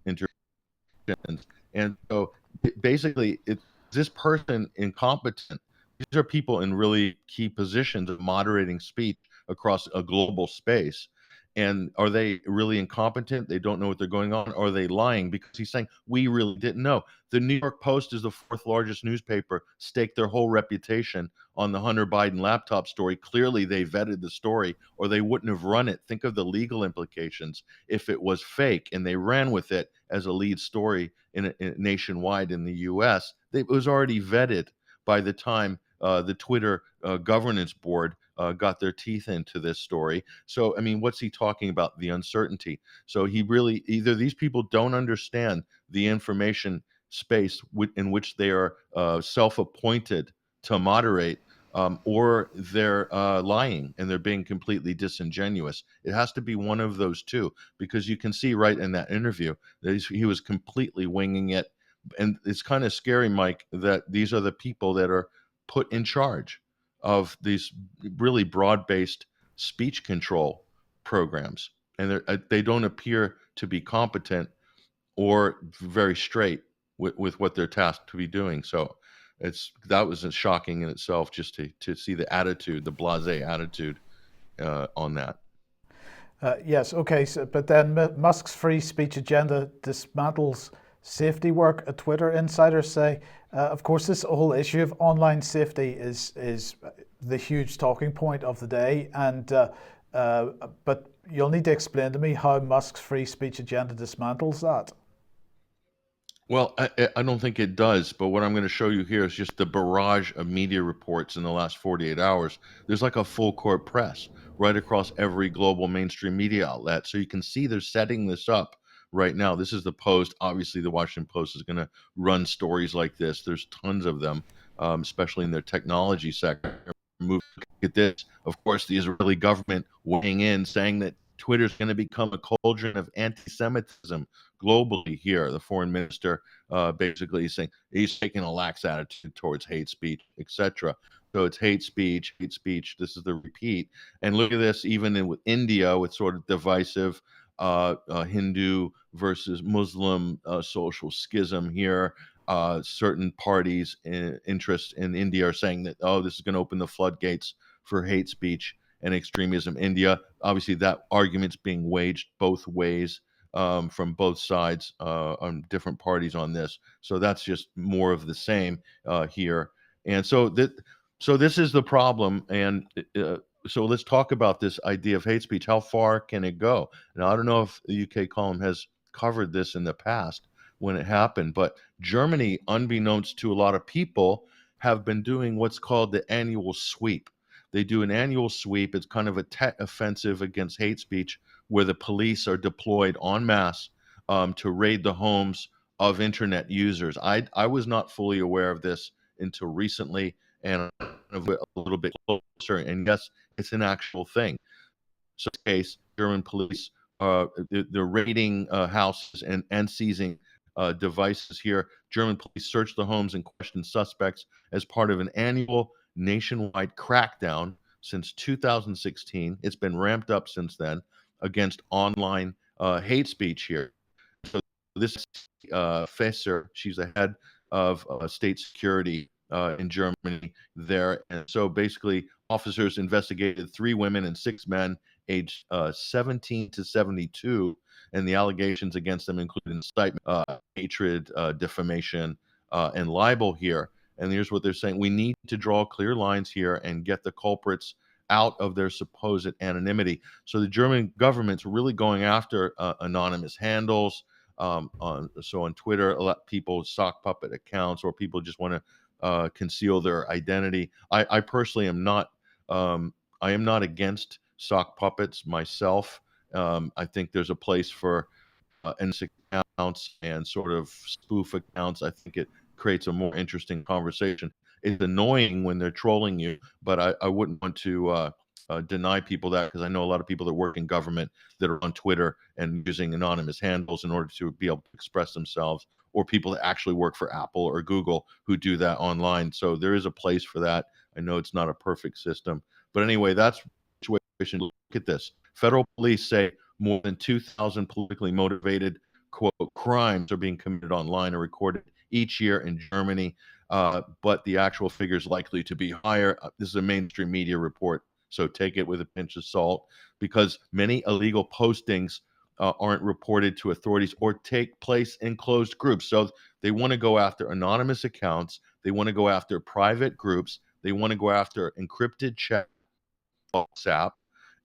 interventions. And so basically, is this person incompetent? These are people in really key positions of moderating speech across a global space. And are they really incompetent? They don't know what they're going on? Or are they lying? Because he's saying, we really didn't know. The New York Post is the fourth largest newspaper, staked their whole reputation on the Hunter Biden laptop story. Clearly, they vetted the story or they wouldn't have run it. Think of the legal implications if it was fake and they ran with it as a lead story nationwide in the U.S. It was already vetted by the time the Twitter governance board got their teeth into this story. So, I mean, what's he talking about? The uncertainty. So he really, either these people don't understand the information space in which they are self-appointed to moderate, or they're lying and they're being completely disingenuous. It has to be one of those two, because you can see right in that interview that he was completely winging it. And it's kind of scary, Mike, that these are the people that are put in charge of these really broad-based speech control programs, and they don't appear to be competent or very straight with what they're tasked to be doing. So that was shocking in itself, just to see the attitude, the blasé attitude on that. Yes, okay, but then Musk's free speech agenda dismantles safety work. A Twitter insiders say, of course, this whole issue of online safety is the huge talking point of the day, and but you'll need to explain to me how Musk's free speech agenda dismantles that. Well, I don't think it does, but what I'm going to show you here is just the barrage of media reports in the last 48 hours. There's like a full court press right across every global mainstream media outlet. So you can see they're setting this up right now. This is the Post. Obviously, the Washington Post is going to run stories like this. There's tons of them, especially in their technology sector. Look at this. Of course, the Israeli government weighing in, saying that Twitter is going to become a cauldron of anti-Semitism globally here. The foreign minister basically saying he's taking a lax attitude towards hate speech, etc. So it's hate speech. This is the repeat. And look at this, even with India, with sort of divisive Hindu versus Muslim social schism here. Certain parties' interests in India are saying that, oh, this is going to open the floodgates for hate speech and extremism. India, obviously, that argument's being waged both ways from both sides on different parties on this. So that's just more of the same here. And so this is the problem. And so let's talk about this idea of hate speech. How far can it go? Now, I don't know if the UK column has covered this in the past when it happened, but Germany, unbeknownst to a lot of people, have been doing what's called the annual sweep. They do an annual sweep. It's kind of a tech offensive against hate speech, where the police are deployed en masse to raid the homes of internet users. I was not fully aware of this until recently, and a little bit closer. And yes, it's an actual thing. So in this case, German police they're raiding houses and seizing devices here. German police searched the homes and questioned suspects as part of an annual nationwide crackdown since 2016. It's been ramped up since then against online hate speech here. So this is Fesser, she's the head of state security in Germany there. And so basically, officers investigated 3 women and 6 men aged 17 to 72, and the allegations against them include incitement, hatred, defamation, and libel here. And here's what they're saying: we need to draw clear lines here and get the culprits out of their supposed anonymity. So the German government's really going after anonymous handles. On Twitter, a lot of people sock puppet accounts, or people just want to conceal their identity. I personally am not. I am not against sock puppets myself. I think there's a place for innocent accounts and sort of spoof accounts. I think it creates a more interesting conversation. It's annoying when they're trolling you, but I wouldn't want to deny people that, because I know a lot of people that work in government that are on Twitter and using anonymous handles in order to be able to express themselves, or people that actually work for Apple or Google who do that online. So there is a place for that. I know it's not a perfect system, but anyway, that's the situation. Look at this. Federal police say more than 2,000 politically motivated, quote, crimes are being committed online or recorded each year in Germany, but the actual figure is likely to be higher. This is a mainstream media report So take it with a pinch of salt, because many illegal postings aren't reported to authorities or take place in closed groups. So they want to go after anonymous accounts. They want to go after private groups. They want to go after encrypted chat, WhatsApp,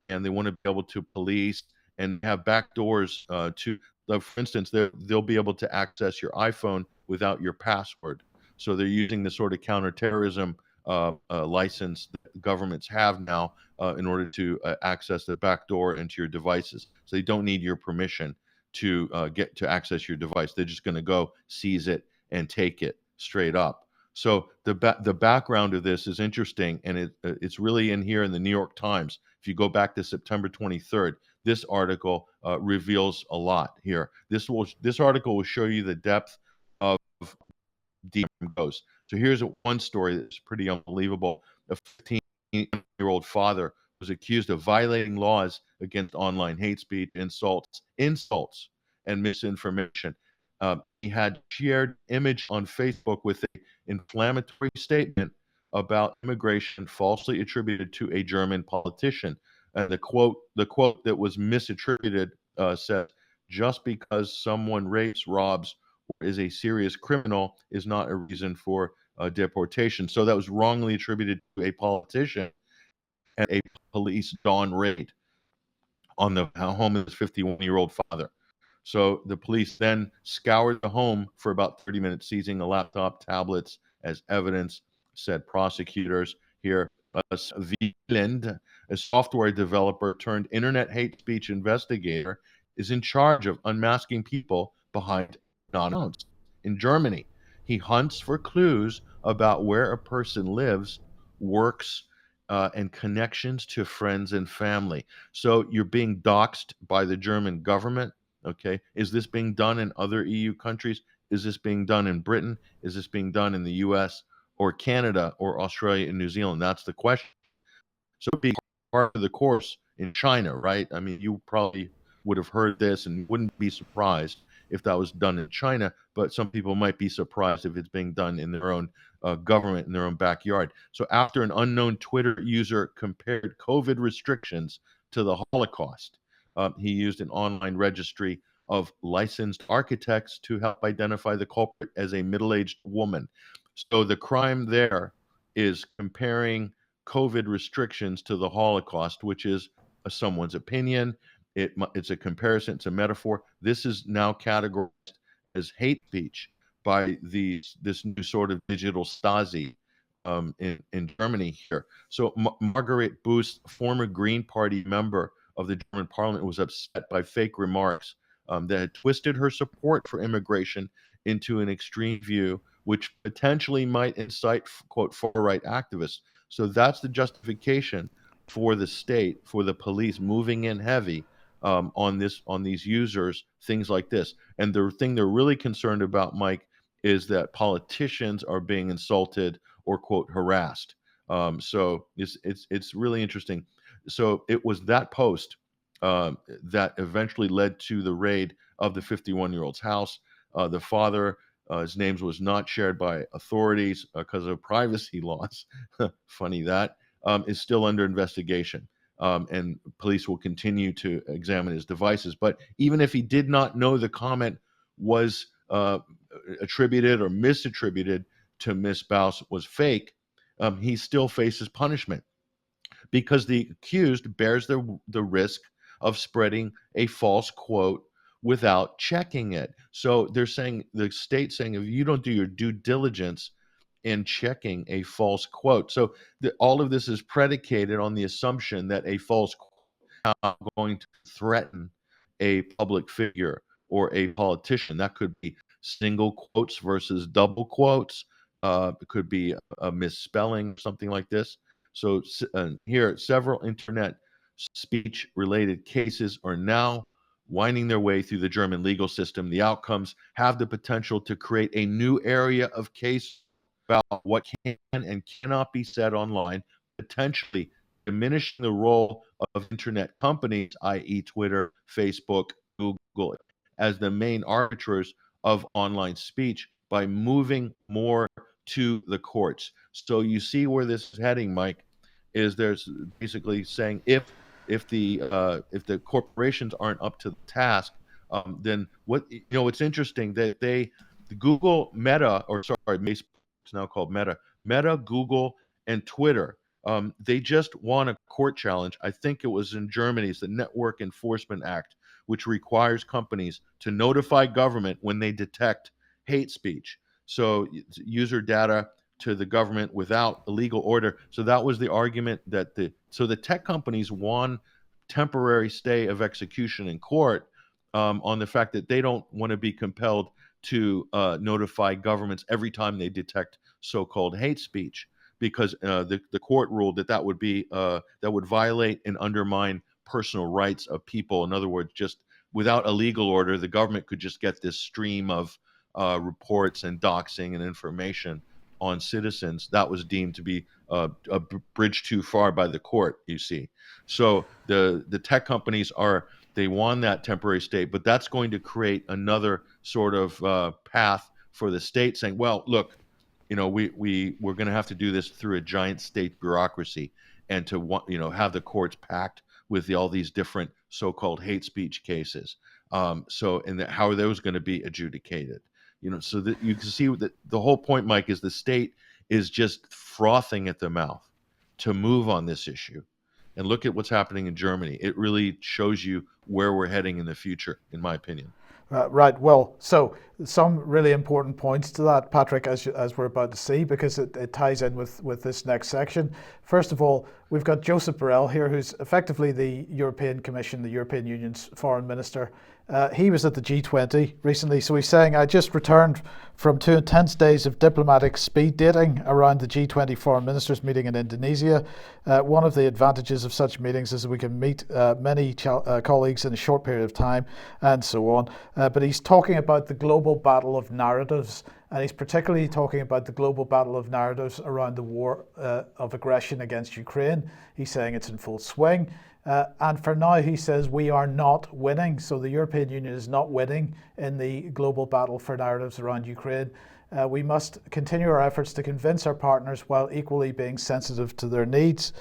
and they want to be able to police and have backdoors to, for instance, they'll be able to access your iPhone without your password. So they're using the sort of counterterrorism license that governments have now in order to access the backdoor into your devices. So they don't need your permission to get to access your device. They're just going to go seize it and take it straight up. So the background of this is interesting, and it's really in here in the New York Times. If you go back to September 23rd, this article reveals a lot here. This article will show you the depth of deep goes. So here's one story that's pretty unbelievable. A 15-year-old father was accused of violating laws against online hate speech, insults, and misinformation. He had shared image on Facebook with an inflammatory statement about immigration falsely attributed to a German politician. And the quote that was misattributed said, "Just because someone rapes, robs, or is a serious criminal is not a reason for deportation." So that was wrongly attributed to a politician, and a police dawn raid on the home of his 51-year-old father. So the police then scoured the home for about 30 minutes, seizing a laptop, tablets as evidence, said prosecutors here. Wieland, a software developer turned internet hate speech investigator, is in charge of unmasking people behind anonymous. In Germany, he hunts for clues about where a person lives, works, and connections to friends and family. So you're being doxxed by the German government. Okay. Is this being done in other EU countries? Is this being done in Britain? Is this being done in the US or Canada or Australia and New Zealand? That's the question. So being part of the course in China, right? I mean, you probably would have heard this and wouldn't be surprised if that was done in China, but some people might be surprised if it's being done in their own government, in their own backyard. So after an unknown Twitter user compared COVID restrictions to the Holocaust, he used an online registry of licensed architects to help identify the culprit as a middle-aged woman. So the crime there is comparing COVID restrictions to the Holocaust, which is someone's opinion. It's a comparison. It's a metaphor. This is now categorized as hate speech by this new sort of digital Stasi in Germany here. So Margaret Boost, former Green Party member of the German parliament, was upset by fake remarks that had twisted her support for immigration into an extreme view, which potentially might incite, quote, far-right activists. So that's the justification for the state, for the police moving in heavy on these users, things like this. And the thing they're really concerned about, Mike, is that politicians are being insulted or, quote, harassed. So it's really interesting. So it was that post that eventually led to the raid of the 51-year-old's house. The father, his name was not shared by authorities because of privacy laws. Funny that, is still under investigation. And police will continue to examine his devices. But even if he did not know the comment was attributed or misattributed to Miss Baus was fake, he still faces punishment because the accused bears the risk of spreading a false quote without checking it. So they're saying, the state's saying, if you don't do your due diligence in checking a false quote. So all of this is predicated on the assumption that a false quote is not going to threaten a public figure or a politician. That could be single quotes versus double quotes. It could be a misspelling, something like this. So here, several internet speech-related cases are now winding their way through the German legal system. The outcomes have the potential to create a new area of case about what can and cannot be said online, potentially diminishing the role of internet companies, i.e. Twitter, Facebook, Google, as the main arbiters of online speech by moving more to the courts. So you see where this is heading, Mike. is there's basically saying if the corporations aren't up to the task, then it's interesting that the Google, Meta, or sorry, Facebook, it's now called Meta, Google, and Twitter. They just won a court challenge. I think it was in Germany. It's the Network Enforcement Act, which requires companies to notify government when they detect hate speech. So user data to the government without a legal order. So that was the argument that the tech companies won temporary stay of execution in court on the fact that they don't want to be compelled to notify governments every time they detect so-called hate speech, because the court ruled that would violate and undermine personal rights of people. In other words, just without a legal order, the government could just get this stream of reports and doxing and information on citizens. That was deemed to be a bridge too far by the court, you see. So the tech companies they won that temporary state, but that's going to create another sort of path for the state saying, well, look, we're going to have to do this through a giant state bureaucracy, and to have the courts packed with all these different so-called hate speech cases. How are those going to be adjudicated? So that you can see that the whole point, Mike, is the state is just frothing at the mouth to move on this issue. And look at what's happening in Germany. It really shows you where we're heading in the future, in my opinion. Right. Well, so some really important points to that, Patrick, as we're about to see, because it ties in with this next section. First of all, we've got Joseph Borrell here, who's effectively the European Commission, the European Union's foreign minister. He was at the G20 recently, so he's saying, I just returned from 2 intense days of diplomatic speed dating around the G20 foreign ministers meeting in Indonesia. One of the advantages of such meetings is that we can meet many colleagues in a short period of time, and so on. But he's talking about the global battle of narratives, and he's particularly talking about the global battle of narratives around the war of aggression against Ukraine. He's saying it's in full swing. And for now, he says, we are not winning. So the European Union is not winning in the global battle for narratives around Ukraine. We must continue our efforts to convince our partners while equally being sensitive to their needs.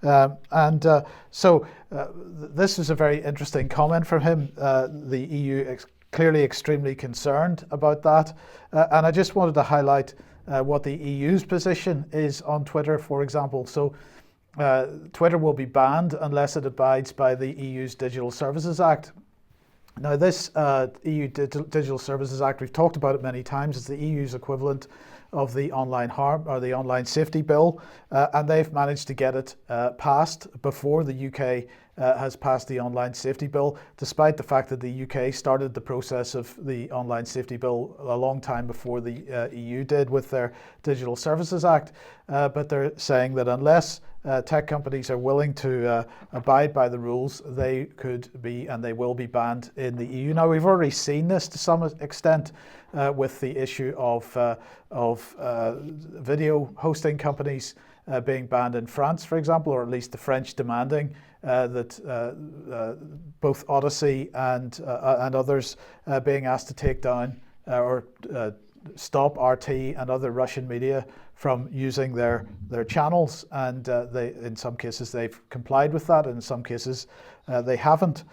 So this is a very interesting comment from him. The EU clearly extremely concerned about that. And I just wanted to highlight what the EU's position is on Twitter, for example. So Twitter will be banned unless it abides by the EU's Digital Services Act. Now, this EU Digital Services Act, we've talked about it many times, is the EU's equivalent of the online harm or the online safety bill, and they've managed to get it passed before the UK has passed the online safety bill, despite the fact that the UK started the process of the online safety bill a long time before the EU did with their Digital Services Act. But they're saying that unless tech companies are willing to abide by the rules, they could be and they will be banned in the EU. Now, we've already seen this to some extent with the issue of video hosting companies being banned in France, for example, or at least the French demanding that both Odyssey and others being asked to take down or stop RT and other Russian media from using their channels, and they, in some cases, they've complied with that, and in some cases, they haven't.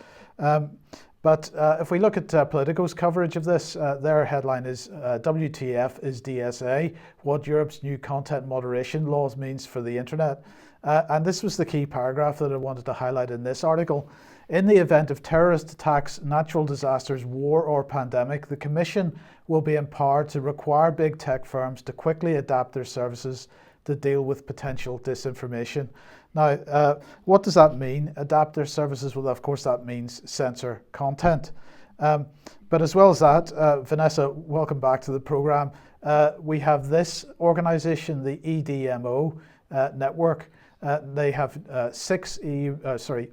But if we look at Politico's coverage of this, their headline is WTF is DSA, what Europe's new content moderation laws means for the internet. And this was the key paragraph that I wanted to highlight in this article. In the event of terrorist attacks, natural disasters, war, or pandemic, the Commission will be empowered to require big tech firms to quickly adapt their services to deal with potential disinformation. Now, what does that mean? Adapt their services? Well, of course, that means censor content. But as well as that, Vanessa, welcome back to the program. We have this organization, the EDMO network. They have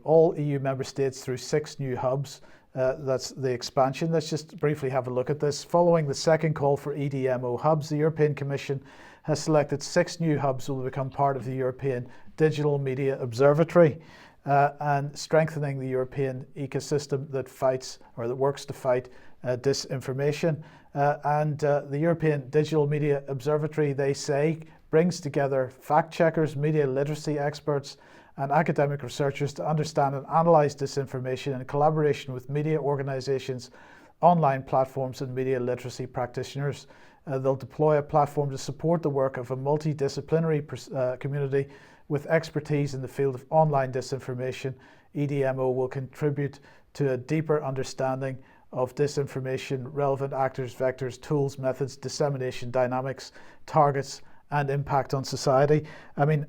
all EU member states through 6 new hubs. That's the expansion. Let's just briefly have a look at this. Following the second call for EDMO hubs, the European Commission has selected 6 new hubs that will become part of the European Digital Media Observatory, and strengthening the European ecosystem that fights or that works to fight disinformation. The European Digital Media Observatory, they say, brings together fact checkers, media literacy experts, and academic researchers to understand and analyze disinformation in collaboration with media organizations, online platforms, and media literacy practitioners. They'll deploy a platform to support the work of a multidisciplinary community with expertise in the field of online disinformation. EDMO will contribute to a deeper understanding of disinformation, relevant actors, vectors, tools, methods, dissemination, dynamics, targets, and impact on society. I mean,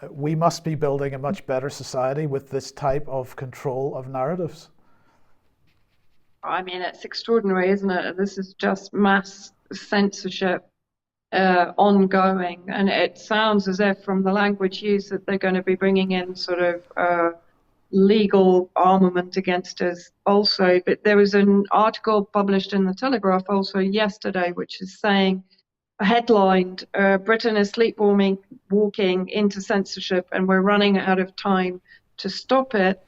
we must be building a much better society with this type of control of narratives. I mean, it's extraordinary, isn't it? This is just mass censorship ongoing, and it sounds as if from the language used that they're going to be bringing in sort of legal armament against us also. But there was an article published in the Telegraph also yesterday which is saying, headlined, Britain is sleepwalking into censorship and we're running out of time to stop it,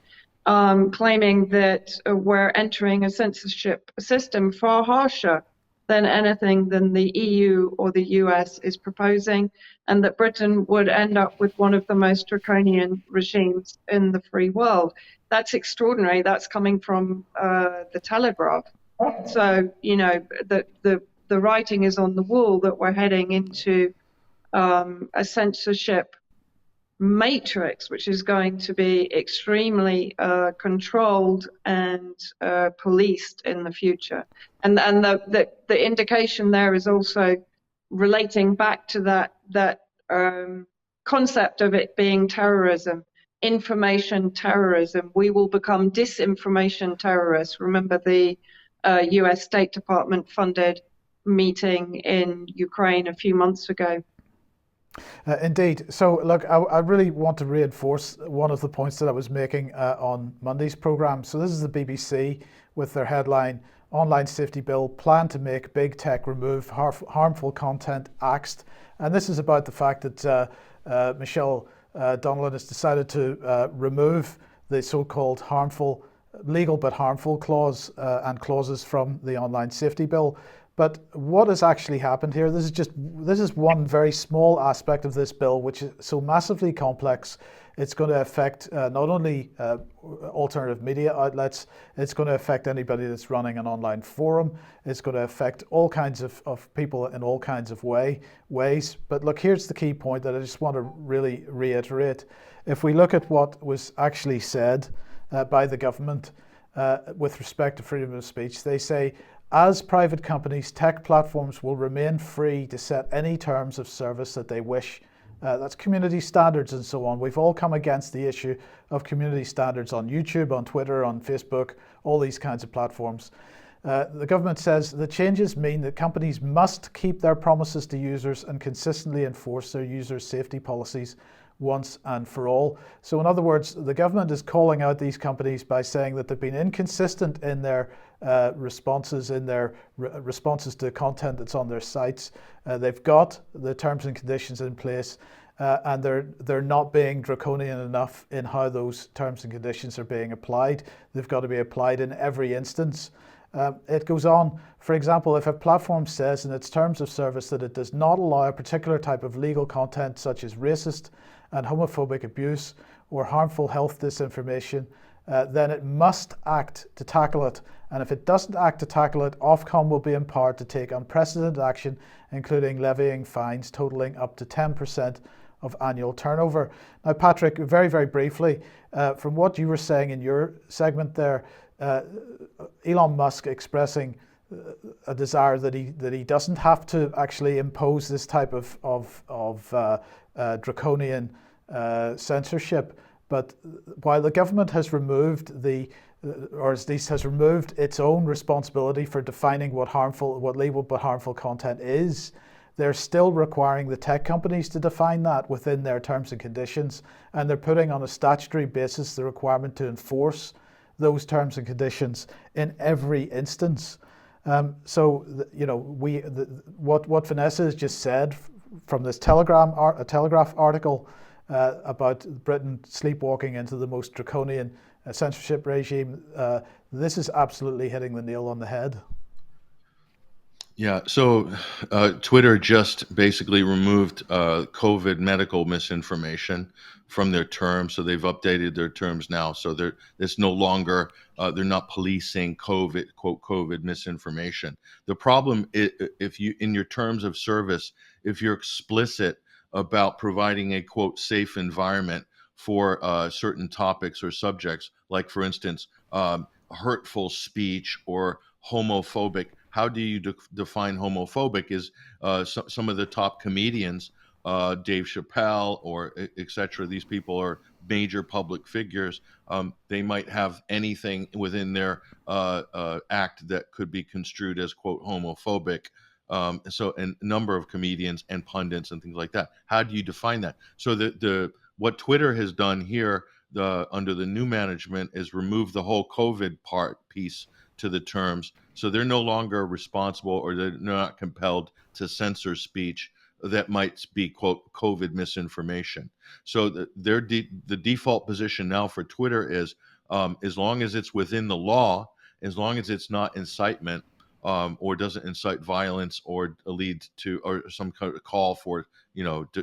claiming that we're entering a censorship system far harsher than anything than the EU or the US is proposing, and that Britain would end up with one of the most draconian regimes in the free world. That's extraordinary. That's coming from the Telegraph. So, you know, the writing is on the wall that we're heading into a censorship matrix, which is going to be extremely controlled and policed in the future. And the indication there is also relating back to that concept of it being terrorism, information terrorism. We will become disinformation terrorists. Remember the US State Department funded meeting in Ukraine a few months ago. Indeed. So look, I really want to reinforce one of the points that I was making on Monday's programme. So this is the BBC with their headline, Online Safety Bill, plan to make big tech remove harmful content axed. And this is about the fact that Michelle Donnellan has decided to remove the so-called harmful, legal but harmful clause and clauses from the Online Safety Bill. But what has actually happened here? This is one very small aspect of this bill, which is so massively complex. It's going to affect not only alternative media outlets, it's going to affect anybody that's running an online forum. It's going to affect all kinds of people in all kinds of ways. But look, here's the key point that I just want to really reiterate. If we look at what was actually said by the government with respect to freedom of speech, they say, as private companies, tech platforms will remain free to set any terms of service that they wish. That's community standards and so on. We've all come against the issue of community standards on YouTube, on Twitter, on Facebook, all these kinds of platforms. The government says the changes mean that companies must keep their promises to users and consistently enforce their users' safety policies once and for all. So in other words, the government is calling out these companies by saying that they've been inconsistent in their responses to content that's on their sites. They've got the terms and conditions in place, and they're not being draconian enough in how those terms and conditions are being applied. They've got to be applied in every instance. It goes on, for example, if a platform says in its terms of service that it does not allow a particular type of legal content such as racist and homophobic abuse or harmful health disinformation, then it must act to tackle it. And if it doesn't act to tackle it, Ofcom will be empowered to take unprecedented action, including levying fines totaling up to 10% of annual turnover. Now, Patrick, very, very briefly, from what you were saying in your segment there, Elon Musk expressing a desire that he doesn't have to actually impose this type of draconian censorship. But while the government has removed or at least has removed its own responsibility for defining what labeled but harmful content is, they're still requiring the tech companies to define that within their terms and conditions, and they're putting on a statutory basis the requirement to enforce those terms and conditions in every instance. So what Vanessa has just said from this Telegraph article about Britain sleepwalking into the most draconian censorship regime, this is absolutely hitting the nail on the head. Yeah, so Twitter just basically removed COVID medical misinformation from their terms. So they've updated their terms now. So it's no longer, they're not policing COVID, quote, COVID misinformation. The problem is, if you, in your terms of service, if you're explicit about providing a, quote, safe environment for certain topics or subjects, like, for instance, hurtful speech or homophobic. How do you define homophobic? Is some of the top comedians, Dave Chappelle or etc. These people are major public figures. They might have anything within their act that could be construed as, quote, homophobic. So a number of comedians and pundits and things like that. How do you define that? So the what Twitter has done here, under the new management, is remove the whole COVID piece to the terms. So they're no longer responsible, or they're not compelled to censor speech that might be, quote, COVID misinformation. So the default position now for Twitter is, as long as it's within the law, as long as it's not incitement, or doesn't incite violence or lead to, or some kind of call for,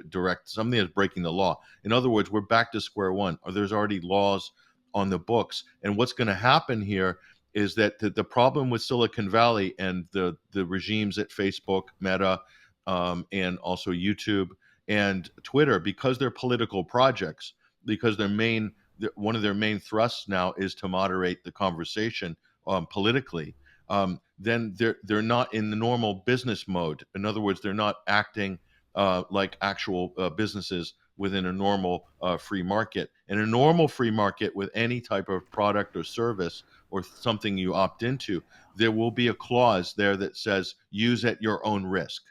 direct something that's breaking the law. In other words, we're back to square one, or there's already laws on the books. And what's going to happen here is that the problem with Silicon Valley and the regimes at Facebook, Meta, and also YouTube and Twitter, because they're political projects, because one of their main thrusts now is to moderate the conversation politically. Then they're not in the normal business mode. In other words, they're not acting like actual businesses within a normal free market. In a normal free market with any type of product or service or something you opt into, there will be a clause there that says use at your own risk.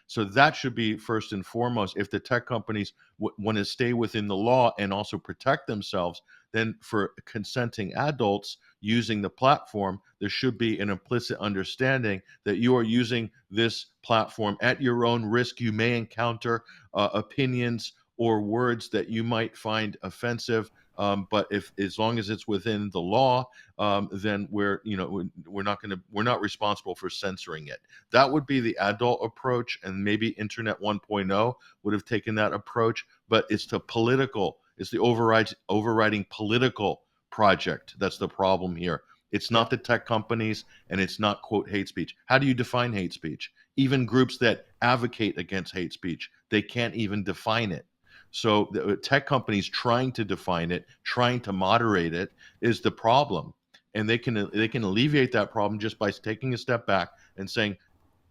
So that should be first and foremost. If the tech companies want to stay within the law and also protect themselves, then for consenting adults using the platform, there should be an implicit understanding that you are using this platform at your own risk. You may encounter opinions or words that you might find offensive, but as long as it's within the law, then we're not responsible for censoring it. That would be the adult approach, and maybe Internet 1.0 would have taken that approach. But it's the overriding political project that's the problem here. It's not the tech companies, and it's not, quote, hate speech. How do you define hate speech? Even groups that advocate against hate speech, they can't even define it. So the tech companies trying to define it, trying to moderate it, is the problem. And they can alleviate that problem just by taking a step back and saying,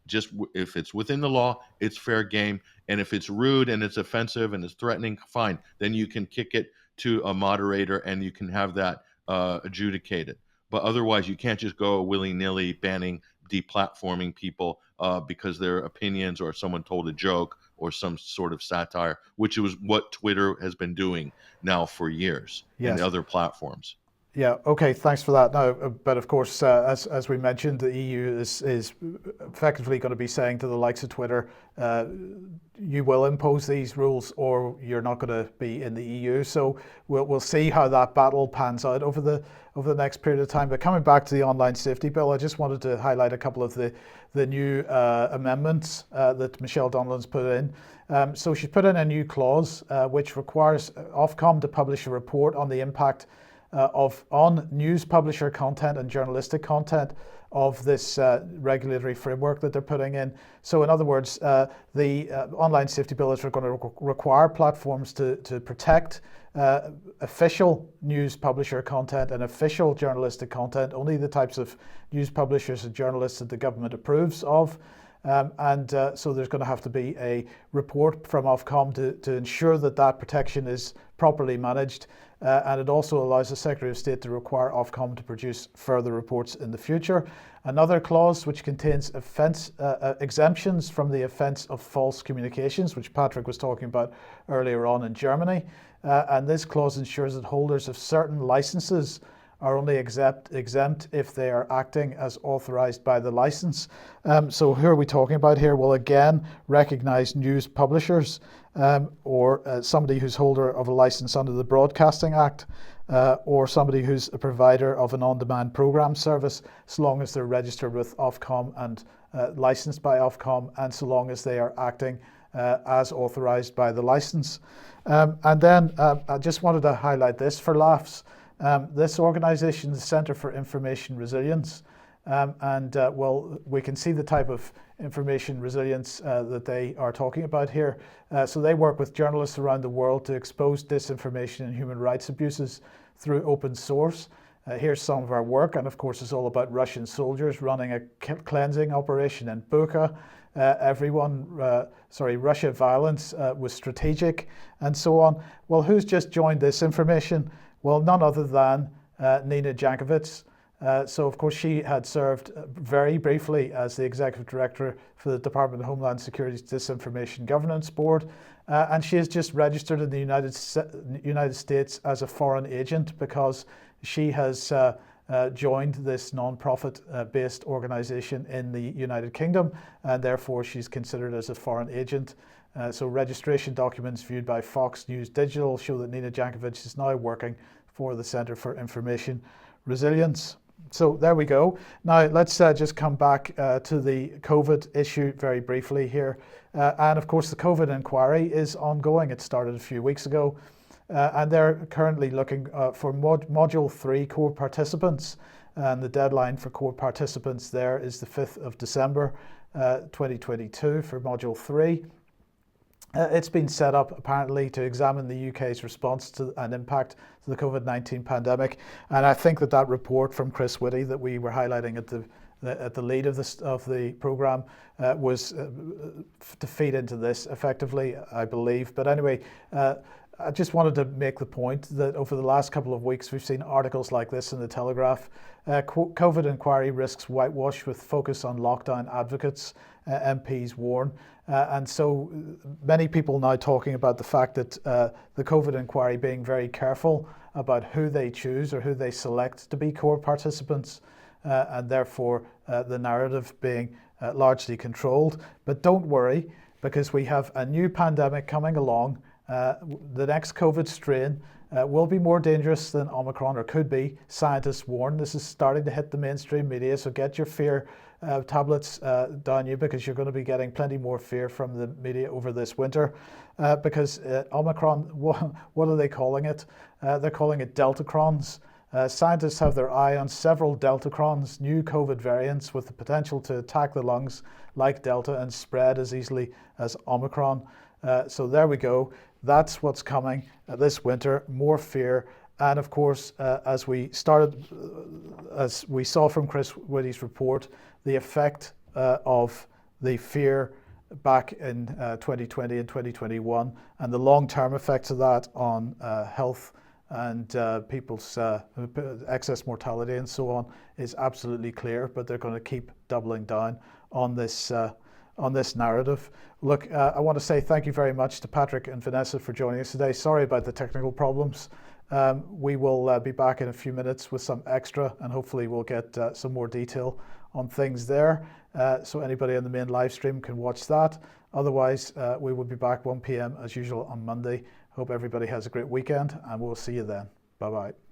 just if it's within the law, it's fair game. And if it's rude and it's offensive and it's threatening, fine. Then you can kick it to a moderator and you can have that adjudicated. But otherwise, you can't just go willy-nilly banning, deplatforming people because their opinions or someone told a joke or some sort of satire, which was what Twitter has been doing now for years. Yes. And the other platforms. Yeah. Okay. Thanks for that. Now, but of course, as we mentioned, the EU is effectively going to be saying to the likes of Twitter, you will impose these rules, or you're not going to be in the EU. So we'll see how that battle pans out over the next period of time. But coming back to the online safety bill, I just wanted to highlight a couple of the new amendments that Michelle Donlan's put in. So she's put in a new clause which requires Ofcom to publish a report on the impact on news publisher content and journalistic content of this regulatory framework that they're putting in. So in other words, the online safety bill is going to require platforms to protect official news publisher content and official journalistic content, only the types of news publishers and journalists that the government approves of. So there's going to have to be a report from Ofcom to ensure that protection is properly managed. And it also allows the Secretary of State to require Ofcom to produce further reports in the future. Another clause which contains exemptions from the offence of false communications, which Patrick was talking about earlier on in Germany. And this clause ensures that holders of certain licenses are only exempt if they are acting as authorised by the licence. So who are we talking about here? Well, again, recognise news publishers or somebody who's holder of a licence under the Broadcasting Act. or somebody who's a provider of an on-demand program service, so long as they're registered with Ofcom and licensed by Ofcom, and so long as they are acting as authorized by the license. And then I just wanted to highlight this for laughs. This organization, the Center for Information Resilience, well, we can see the type of information resilience that they are talking about here. So they work with journalists around the world to expose disinformation and human rights abuses through open source. Here's some of our work, and of course it's all about Russian soldiers running a cleansing operation in Bucha. Russia violence was strategic, and so on. Well, who's just joined this information? Well, none other than Nina Jankowicz. So, of course, she had served very briefly as the Executive Director for the Department of Homeland Security's Disinformation Governance Board, and she has just registered in the United States as a foreign agent because she has joined this non-profit-based organization in the United Kingdom, and therefore she's considered as a foreign agent. So registration documents viewed by Fox News Digital show that Nina Jankowicz is now working for the Center for Information Resilience. So there we go. Now let's just come back to the COVID issue very briefly here. And of course the COVID inquiry is ongoing. It started a few weeks ago. And they're currently looking for Module 3 core participants. And the deadline for core participants there is the 5th of December 2022 for Module 3. It's been set up apparently to examine the UK's response to and impact to the COVID-19 pandemic. And I think that report from Chris Whitty that we were highlighting at the lead of the programme was to feed into this effectively, I believe. But anyway, I just wanted to make the point that over the last couple of weeks, we've seen articles like this in the Telegraph. COVID inquiry risks whitewash with focus on lockdown advocates, MPs warn. And so many people now talking about the fact that the COVID inquiry being very careful about who they choose or who they select to be core participants, and therefore the narrative being largely controlled. But don't worry, because we have a new pandemic coming along. The next COVID strain will be more dangerous than Omicron, or could be. Scientists warn this is starting to hit the mainstream media, so get your fear tablets down you, because you're going to be getting plenty more fear from the media over this winter. Because Omicron, what are they calling it? They're calling it Deltacrons. Scientists have their eye on several Deltacrons, new COVID variants with the potential to attack the lungs like Delta and spread as easily as Omicron. So there we go. That's what's coming this winter, more fear. And of course, as we saw from Chris Whitty's report, the effect of the fear back in 2020 and 2021, and the long-term effects of that on health and people's excess mortality and so on is absolutely clear. But they're going to keep doubling down on this narrative. Look, I want to say thank you very much to Patrick and Vanessa for joining us today. Sorry about the technical problems. We will be back in a few minutes with some extra, and hopefully we'll get some more detail on things there. So anybody on the main live stream can watch that. Otherwise, we will be back 1 p.m. as usual on Monday. Hope everybody has a great weekend, and we'll see you then. Bye-bye.